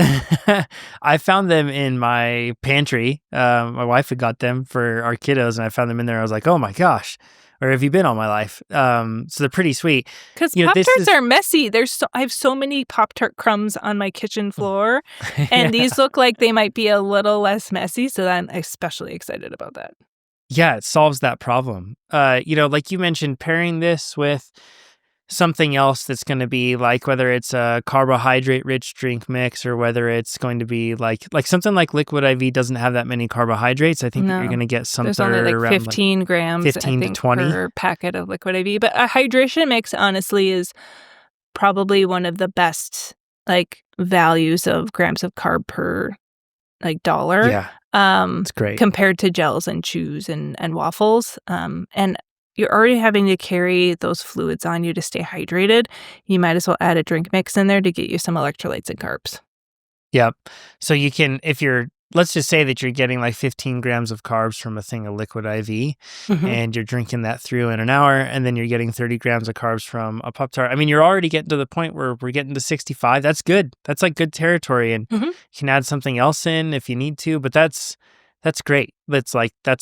I found them in my pantry. My wife had got them for our kiddos, and I found them in there. I was like, "Oh my gosh, where have you been all my life?" So they're pretty sweet. Because This Pop-Tarts is are messy. I have so many Pop-Tart crumbs on my kitchen floor, and yeah, these look like they might be a little less messy, so I'm especially excited about that. yeah. It solves that problem. Like you mentioned, pairing this with something else that's going to be like whether it's a carbohydrate rich drink mix or whether it's going to be like something like Liquid IV doesn't have that many carbohydrates. I think that you're No. going to get There's something only, like, around like 15 grams, I 15 to think, 20. per packet of Liquid IV, but a hydration mix, honestly, is probably one of the best, like, values of grams of carb per, like, dollar, Yeah, um, it's great. compared to gels and chews and waffles, and you're already having to carry those fluids on you to stay hydrated. You might as well add a drink mix in there to get you some electrolytes and carbs. Yep. So you can, if you're, let's just say that you're getting like 15 grams of carbs from a thing of Liquid IV Mhm. and you're drinking that through in an hour, and then you're getting 30 grams of carbs from a Pop Tart. I mean, you're already getting to the point where we're getting to 65. That's good. That's like good territory. And Mhm. you can add something else in if you need to, but that's great. That's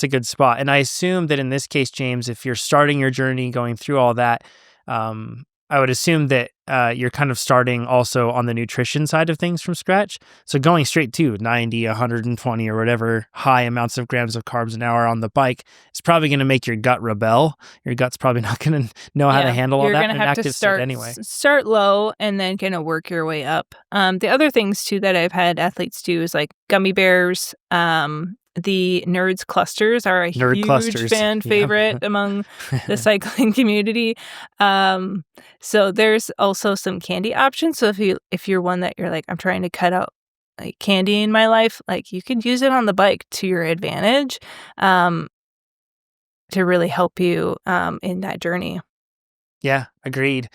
a good spot. And I assume that in this case, James, if you're starting your journey going through all that, I would assume that you're kind of starting also on the nutrition side of things from scratch. So going straight to 90, 120 or whatever high amounts of grams of carbs an hour on the bike is probably going to make your gut rebel. Your gut's probably not going to know how to Yeah, handle all you're that gonna in an have to active state anyway. start low and then kinda work your way up. The other things too that I've had athletes do is, like, gummy bears, the Nerds clusters are a Nerd huge clusters. fan Yep. favorite among the cycling community. Um, so there's also some candy options, so if you're one that you're like, "I'm trying to cut out, like, candy in my life," like, you could use it on the bike to your advantage, um, to really help you, in that journey. Yeah, agreed.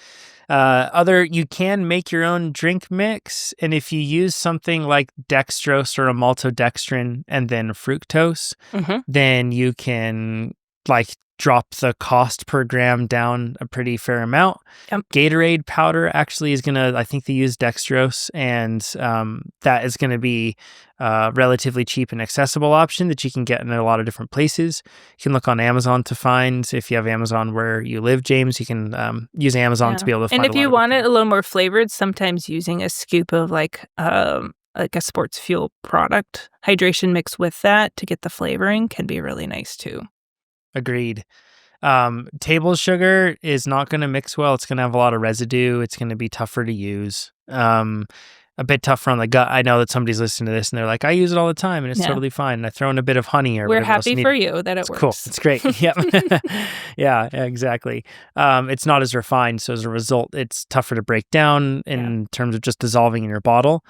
You can make your own drink mix, and if you use something like dextrose or a maltodextrin and then fructose, Mhm. then you can like drop the cost per gram down a pretty fair amount. Yep. Gatorade powder actually is gonna, I think they use dextrose, and that is gonna be a relatively cheap and accessible option that you can get in a lot of different places. You can look on Amazon to find, if you have Amazon where you live, James, you can use Amazon to Yeah, be able to and find a if lot you of want it different. a little more flavored, sometimes using a scoop of, like a sports fuel product hydration mix with that to get the flavoring can be really nice too. Agreed. Table sugar is not going to mix well. It's going to have a lot of residue. It's going to be tougher to use. A bit tougher on the gut. I know that somebody's listening to this and they're like, I use it all the time and it's Yeah. totally fine. And I throw in a bit of honey or We're whatever else happy you for need. you that it It's cool. works. It's great. Yep. Yeah, exactly. It's not as refined. So as a result, it's tougher to break down Yeah. in terms of just dissolving in your bottle.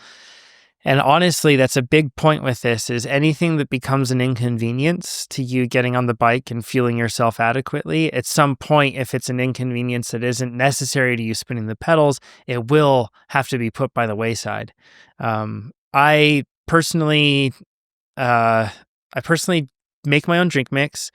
And honestly, that's a big point with this is anything that becomes an inconvenience to you getting on the bike and fueling yourself adequately, at some point, if it's an inconvenience that isn't necessary to you spinning the pedals, it will have to be put by the wayside. I personally, uh, I personally make my own drink mix.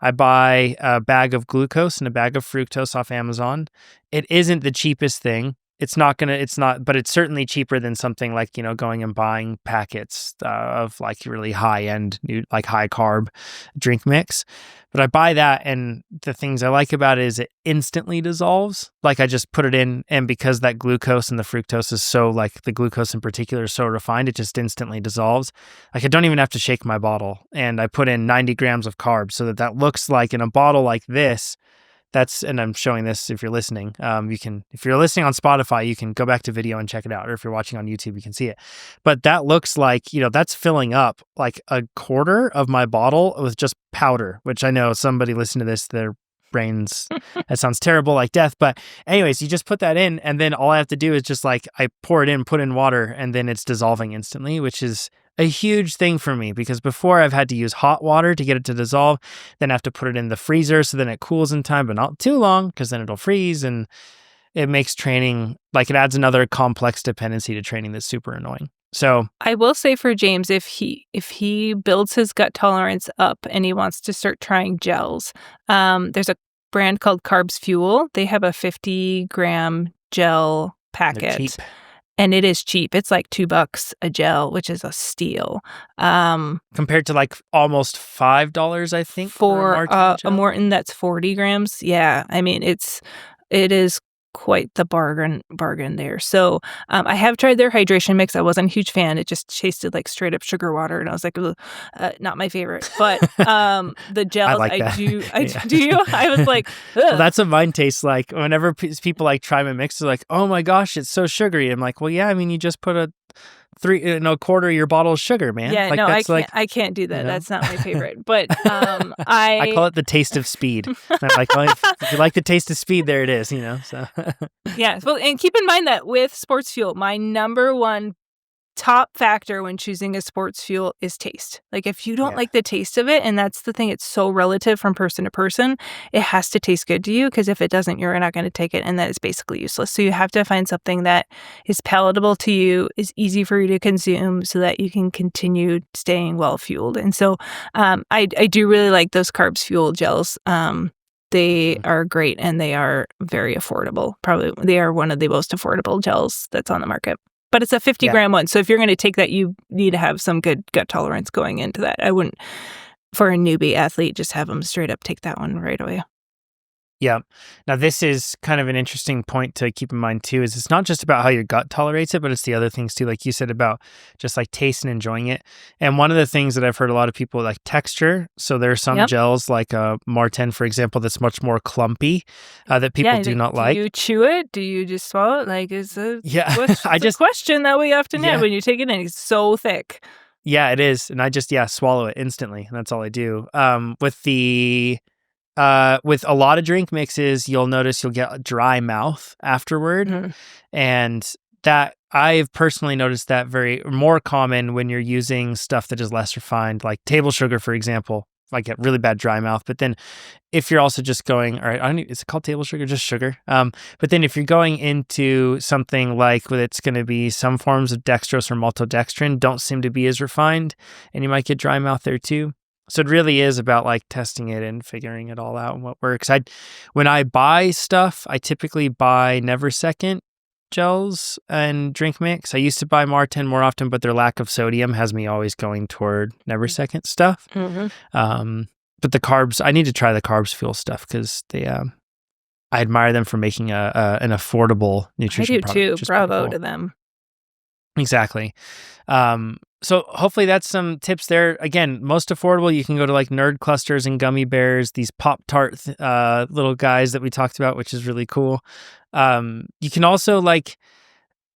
I buy a bag of glucose and a bag of fructose off Amazon. It isn't the cheapest thing. But it's certainly cheaper than something like, going and buying packets of like really high end, like high carb drink mix. But I buy that, and the things I like about it is it instantly dissolves. Like I just put it in, and because that glucose and the fructose is so, like the glucose in particular is so refined, it just instantly dissolves. Like I don't even have to shake my bottle, and I put in 90 grams of carbs so that looks like in a bottle like this. And I'm showing this if you're listening. If you're listening on Spotify, you can go back to video and check it out. Or if you're watching on YouTube, you can see it. But that looks like, that's filling up like a quarter of my bottle with just powder, which I know somebody listening to this, they're brains. That sounds terrible, like death. But anyways, you just put that in, and then all I have to do is just like I pour it in, put in water, and then it's dissolving instantly, which is a huge thing for me because before I've had to use hot water to get it to dissolve, then I have to put it in the freezer so then it cools in time, but not too long because then it'll freeze, and it makes training, like it adds another complex dependency to training that's super annoying. So I will say for James, if he builds his gut tolerance up and he wants to start trying gels, there's a brand called Carbs Fuel. They have a 50-gram gel they're packet. cheap. And it is cheap. It's like $2 a gel, which is a steal. Compared to like almost $5, I think, For a Martin a gel. Morton that's 40 grams. Yeah, I mean, it is quite the bargain there. So I have tried their hydration mix. I wasn't a huge fan. It just tasted like straight up sugar water, and I was like, not my favorite. But the gels, like that. Do you? I was like, well, that's what mine tastes like. Whenever people like try my mix, they're like, "Oh my gosh, it's so sugary." I'm like, "Well, yeah. I mean, you just put a quarter of your bottle of sugar, man." Yeah, like, no, that's I can't do that. you know? That's not my favorite. But I call it the taste of speed. And I'm like, well, if you like the taste of speed, there it is. So yeah. Well, and keep in mind that with sports fuel, my number one top factor when choosing a sports fuel is taste. Like if you don't like the taste of it, and that's the thing, it's so relative from person to person, it has to taste good to you, because if it doesn't, you're not going to take it, and that is basically useless. So you have to find something that is palatable to you, is easy for you to consume, so that you can continue staying well fueled. And so I do really like those Carbs Fuel gels. They are great, and they are very affordable. Probably they are one of the most affordable gels that's on the market. But it's a 50-gram one. So if you're going to take that, you need to have some good gut tolerance going into that. I wouldn't, for a newbie athlete, just have them straight up take that one right away. Yeah. Now, this is kind of an interesting point to keep in mind, too, is it's not just about how your gut tolerates it, but it's the other things, too, like you said, about just like taste and enjoying it. And one of the things that I've heard a lot of people like texture. So there are some gels like Martin, for example, that's much more clumpy that people do not like. Do you chew it? Do you just swallow it? Like, it's a question that we often have when you take it in. It's so thick. Yeah, it is. And I just, swallow it instantly. And that's all I do. With a lot of drink mixes, you'll notice you'll get a dry mouth afterward. Mm-hmm. And that I've personally noticed that more common when you're using stuff that is less refined, like table sugar, for example. I get really bad dry mouth. But then if you're also just going, all right, is it called table sugar? Just sugar. But then if you're going into something like it's going to be some forms of dextrose or maltodextrin, don't seem to be as refined, and you might get dry mouth there too. So it really is about like testing it and figuring it all out and what works. When I buy stuff, I typically buy Never Second gels and drink mix. I used to buy Martin more often, but their lack of sodium has me always going toward Never Second stuff. Mm-hmm. But the carbs, I need to try the Carbs Fuel stuff because they, I admire them for making an affordable nutrition product. I do too. Bravo to them. Exactly. So hopefully that's some tips there. Again, most affordable, you can go to like Nerd Clusters and Gummy Bears, these Pop-Tart little guys that we talked about, which is really cool. You can also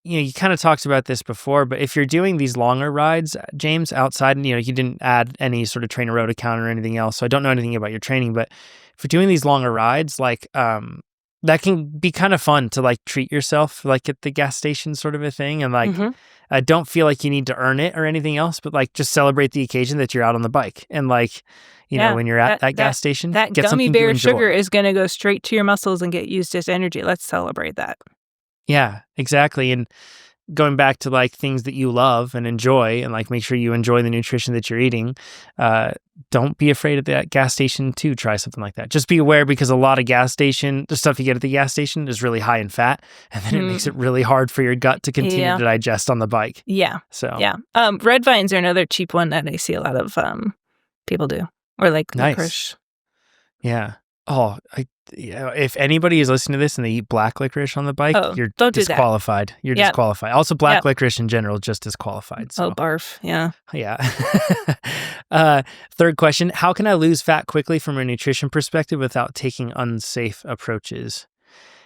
you kind of talked about this before, but if you're doing these longer rides, James, outside, you didn't add any sort of TrainerRoad account or anything else, so I don't know anything about your training, but if you're doing these longer rides, that can be kind of fun to like treat yourself like at the gas station sort of a thing. And I don't feel like you need to earn it or anything else, but like just celebrate the occasion that you're out on the bike. And when you're at that gas station, that get gummy something bear to enjoy. Sugar is going to go straight to your muscles and get used as energy. Let's celebrate that. Yeah, exactly. And going back to like things that you love and enjoy, and like make sure you enjoy the nutrition that you're eating. Don't be afraid at that gas station to try something like that. Just be aware, because a lot of the stuff you get at the gas station is really high in fat, and then it makes it really hard for your gut to continue to digest on the bike. Yeah. So red vines are another cheap one that I see a lot of people do, or like licorice. Nice. Yeah. Oh, if anybody is listening to this and they eat black licorice on the bike, you're disqualified. You're disqualified. Also, black licorice in general is just disqualified. So. Oh, barf. Yeah. Yeah. Third question: how can I lose fat quickly from a nutrition perspective without taking unsafe approaches?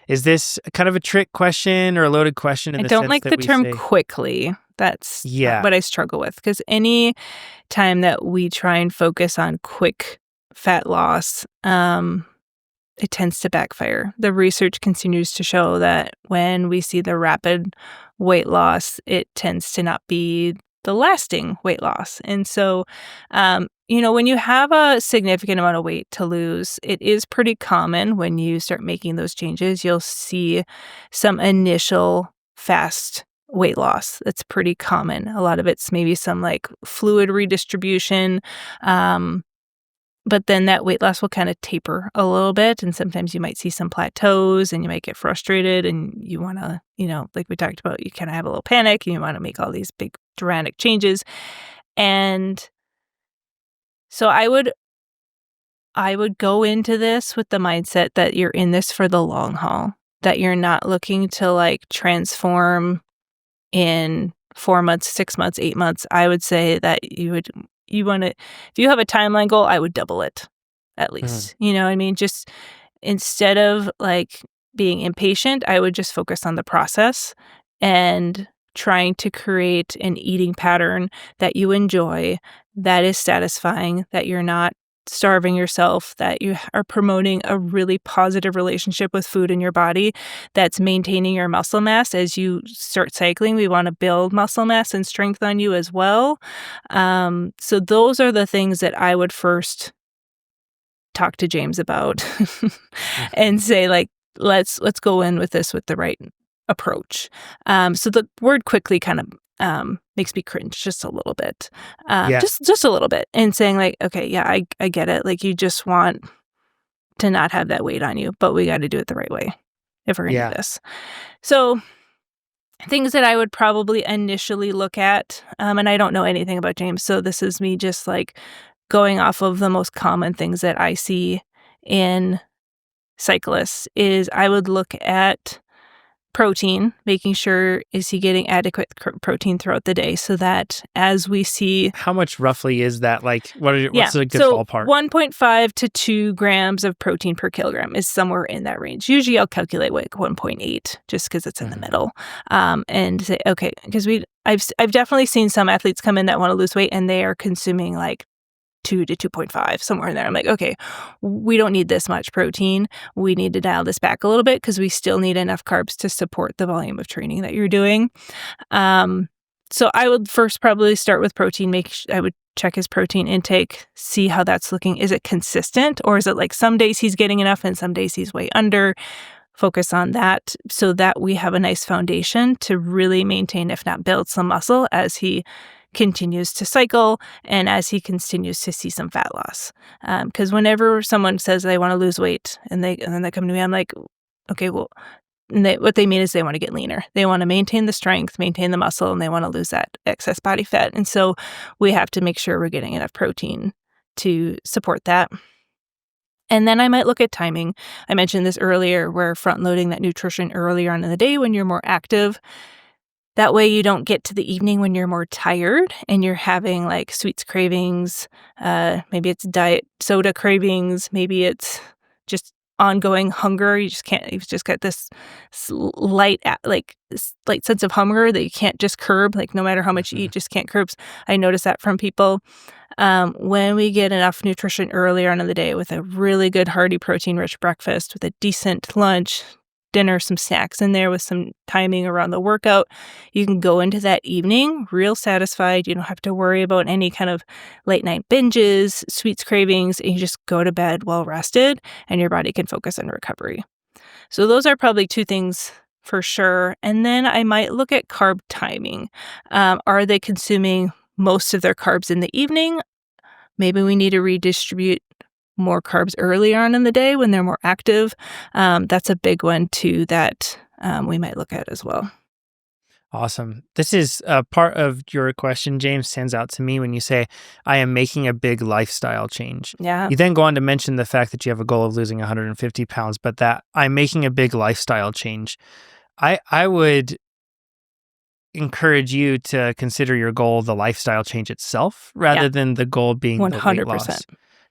Is this kind of a trick question or a loaded question? I don't like the term quickly. That's what I struggle with, because any time that we try and focus on quick fat loss, it tends to backfire. The research continues to show that when we see the rapid weight loss, it tends to not be the lasting weight loss. And so, when you have a significant amount of weight to lose, it is pretty common when you start making those changes, you'll see some initial fast weight loss. That's pretty common. A lot of it's maybe some like fluid redistribution. But then that weight loss will kind of taper a little bit. And sometimes you might see some plateaus and you might get frustrated and you want to, like we talked about, you kind of have a little panic and you want to make all these big dramatic changes. And so I would go into this with the mindset that you're in this for the long haul, that you're not looking to like transform in 4 months, 6 months, 8 months. I would say that you want to, if you have a timeline goal, I would double it at least. You know what I mean? Just instead of like being impatient, I would just focus on the process and trying to create an eating pattern that you enjoy, that is satisfying, that you're not starving yourself, that you are promoting a really positive relationship with food in your body, that's maintaining your muscle mass. As you start cycling, we want to build muscle mass and strength on you as well. So those are the things that I would first talk to James about and say, like, let's go in with this with the right approach. So the word quickly kind of makes me cringe just a little bit, just a little bit, and saying like, okay, yeah, I get it. Like you just want to not have that weight on you, but we got to do it the right way if we're going to do this. So things that I would probably initially look at, and I don't know anything about James, so this is me just like going off of the most common things that I see in cyclists, is I would look at protein, making sure, is he getting adequate protein throughout the day, so that as we see... How much roughly is that? Like, what's a good ballpark? 1.5 to 2 grams of protein per kilogram is somewhere in that range. Usually I'll calculate like 1.8 just because it's in the middle. And say, okay, because I've definitely seen some athletes come in that want to lose weight and they are consuming like 2 to 2.5, somewhere in there. I'm like, okay, we don't need this much protein. We need to dial this back a little bit because we still need enough carbs to support the volume of training that you're doing. So I would first probably start with protein. I would check his protein intake, see how that's looking. Is it consistent, or is it like some days he's getting enough and some days he's way under? Focus on that so that we have a nice foundation to really maintain, if not build, some muscle as he continues to cycle and as he continues to see some fat loss. Because whenever someone says they want to lose weight and then they come to me, I'm like, okay, well, what they mean is they want to get leaner. They want to maintain the strength, maintain the muscle, and they want to lose that excess body fat. And so we have to make sure we're getting enough protein to support that. And then I might look at timing. I mentioned this earlier, where front loading that nutrition earlier on in the day when you're more active. That way you don't get to the evening when you're more tired and you're having like sweets cravings. Maybe it's diet soda cravings. Maybe it's just ongoing hunger. You've just got this light sense of hunger that you can't just curb. Like no matter how much you eat, just can't curb. I notice that from people. When we get enough nutrition earlier on in the day with a really good hearty protein-rich breakfast, with a decent lunch, dinner, some snacks in there with some timing around the workout, you can go into that evening real satisfied. You don't have to worry about any kind of late night binges, sweets cravings, and you just go to bed well rested and your body can focus on recovery. So those are probably 2 things for sure. And then I might look at carb timing. Are they consuming most of their carbs in the evening? Maybe we need to redistribute more carbs earlier on in the day when they're more active. That's a big one too that we might look at as well. Awesome. This is part of your question, James, stands out to me when you say, I am making a big lifestyle change. Yeah. You then go on to mention the fact that you have a goal of losing 150 pounds, but that I'm making a big lifestyle change. I would encourage you to consider your goal the lifestyle change itself rather than the goal being 100%. The weight loss.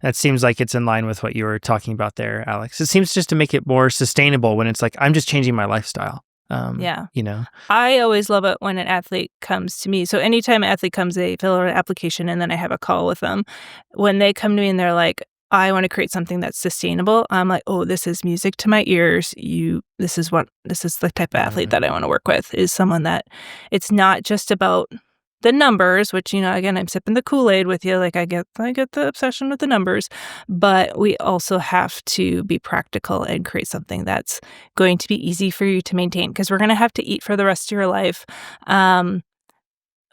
That seems like it's in line with what you were talking about there, Alex. It seems just to make it more sustainable when it's like, I'm just changing my lifestyle. I always love it when an athlete comes to me. So anytime an athlete comes, they fill out an application and then I have a call with them. When they come to me and they're like, I want to create something that's sustainable, I'm like, oh, this is music to my ears. This is the type of athlete that I want to work with, is someone that it's not just about the numbers, which, again, I'm sipping the Kool-Aid with you. Like I get the obsession with the numbers, but we also have to be practical and create something that's going to be easy for you to maintain, because we're going to have to eat for the rest of your life.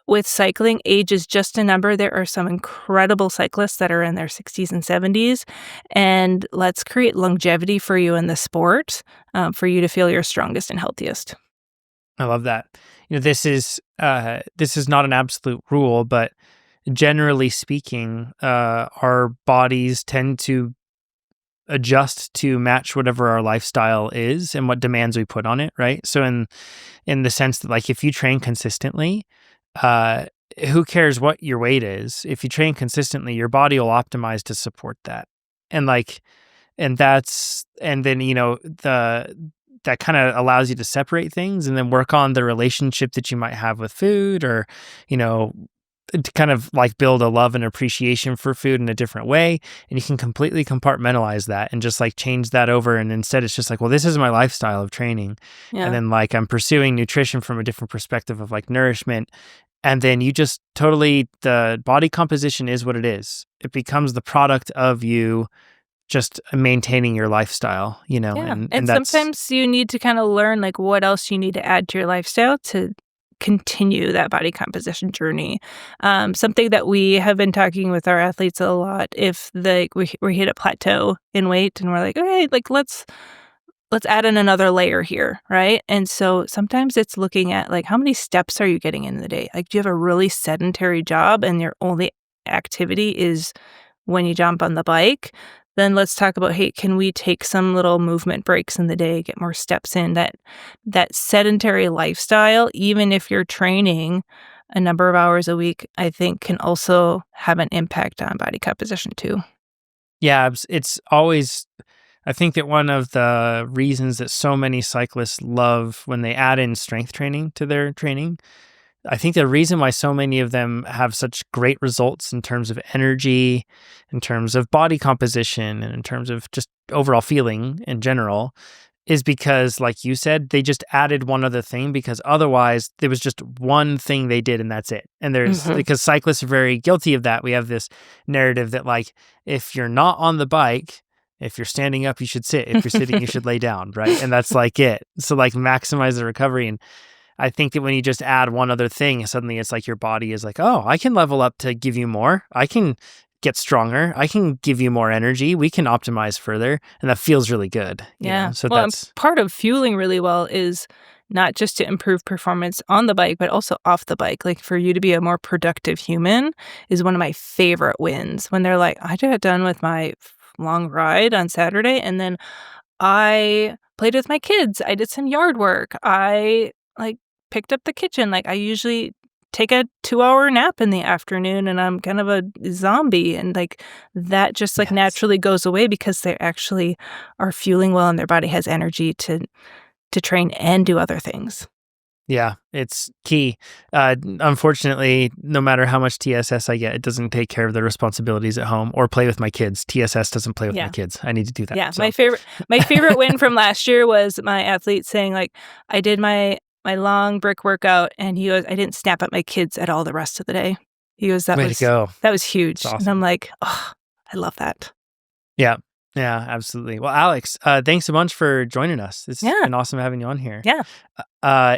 With cycling, age is just a number. There are some incredible cyclists that are in their 60s and 70s, and let's create longevity for you in the sport, for you to feel your strongest and healthiest. I love that. This is not an absolute rule, but generally speaking, our bodies tend to adjust to match whatever our lifestyle is and what demands we put on it, right? So in the sense that, like, if you train consistently, uh, who cares what your weight is? If you train consistently, your body will optimize to support that. And like, and then, that kind of allows you to separate things and then work on the relationship that you might have with food, or, to kind of like build a love and appreciation for food in a different way. And you can completely compartmentalize that and just like change that over. And instead it's just like, well, this is my lifestyle of training. Yeah. And then like I'm pursuing nutrition from a different perspective of like nourishment. And then you just totally, the body composition is what it is. It becomes the product of you just maintaining your lifestyle, Yeah. and that's, sometimes you need to kind of learn like what else you need to add to your lifestyle to continue that body composition journey. Something that we have been talking with our athletes a lot, if we hit a plateau in weight and we're like, okay, like let's add in another layer here, right? And so sometimes it's looking at like, how many steps are you getting in the day? Like, do you have a really sedentary job and your only activity is when you jump on the bike? Then let's talk about, hey, can we take some little movement breaks in the day, get more steps in? That sedentary lifestyle, even if you're training a number of hours a week, I think can also have an impact on body composition too. yeah, it's always, I think that one of the reasons that so many cyclists love when they add in strength training to their training, I think the reason why so many of them have such great results in terms of energy, in terms of body composition, and in terms of just overall feeling in general, is because, like you said, they just added one other thing, because otherwise there was just one thing they did and that's it. And because cyclists are very guilty of that. We have this narrative that like, if you're not on the bike, if you're standing up, you should sit. If you're sitting, you should lay down, right? And that's like it. So like maximize the recovery. And I think that when you just add one other thing, suddenly it's like your body is like, oh, I can level up to give you more. I can get stronger. I can give you more energy. We can optimize further. And that feels really good. Yeah. So well, that's part of fueling really well is not just to improve performance on the bike, but also off the bike. Like, for you to be a more productive human is one of my favorite wins, when they're like, I got done with my long ride on Saturday and then I played with my kids. I did some yard work. I like picked up the kitchen. Like, I usually take a 2-hour nap in the afternoon and I'm kind of a zombie, and like that just like Yes. naturally goes away because they actually are fueling well and their body has energy to train and do other things. Yeah, it's key. Unfortunately, no matter how much TSS I get, it doesn't take care of the responsibilities at home or play with my kids. TSS doesn't play with my kids. I need to do that. Yeah, so. my favorite win from last year was my athlete saying like, I did my long brick workout, and he goes, I didn't snap at my kids at all the rest of the day. He goes, Way to go. that was huge. That's awesome. And I'm like, oh, I love that. Yeah, absolutely. Well, Alex, thanks so much for joining us. It's been awesome having you on here. Yeah.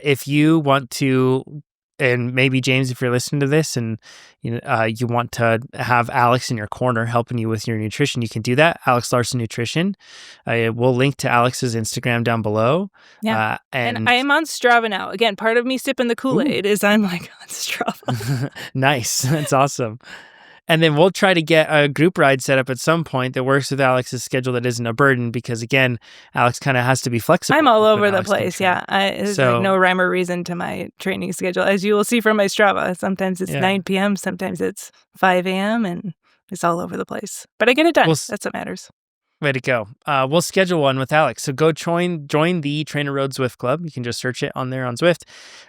If you want to, and maybe James, if you're listening to this and you want to have Alex in your corner helping you with your nutrition, you can do that. Alex Larson Nutrition. We'll link to Alex's Instagram down below. Yeah. And I am on Strava now. Again, part of me sipping the Kool-Aid is I'm like on Strava. Nice. That's awesome. And then we'll try to get a group ride set up at some point that works with Alex's schedule that isn't a burden, because again, Alex kind of has to be flexible. I'm all over the place. Yeah. There's like no rhyme or reason to my training schedule, as you will see from my Strava. Sometimes it's 9 p.m., sometimes it's 5 a.m., and it's all over the place. But I get it done. That's what matters. Way to go. We'll schedule one with Alex. So go join the TrainerRoad Zwift Club. You can just search it on there on Zwift.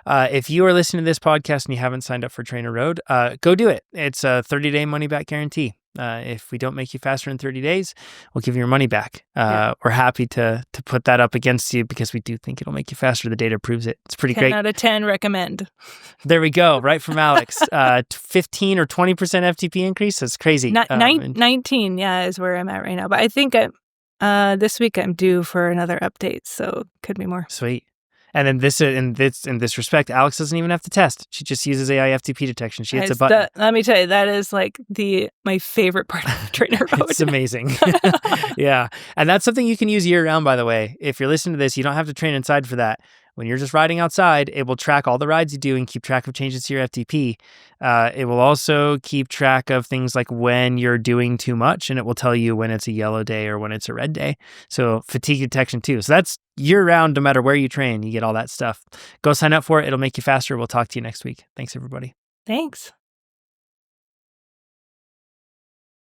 If you are listening to this podcast and you haven't signed up for TrainerRoad, go do it. It's a 30-day money-back guarantee. If we don't make you faster in 30 days, we'll give you your money back. We're happy to put that up against you because we do think it'll make you faster. The data proves it. It's pretty 10 great. 10 out of 10 recommend. There we go. Right from Alex. 15 or 20% FTP increase. That's crazy. 19, is where I'm at right now. But I think this week I'm due for another update, so could be more. Sweet. And then in this respect, Alex doesn't even have to test. She just uses AI FTP detection. She hits a button. Let me tell you, that is like my favorite part of TrainerRoad. It's amazing. Yeah. And that's something you can use year round, by the way. If you're listening to this, you don't have to train inside for that. When you're just riding outside, it will track all the rides you do and keep track of changes to your FTP. It will also keep track of things like when you're doing too much, and it will tell you when it's a yellow day or when it's a red day. So fatigue detection too. So that's year round, no matter where you train, you get all that stuff. Go sign up for it. It'll make you faster. We'll talk to you next week. Thanks, everybody. Thanks.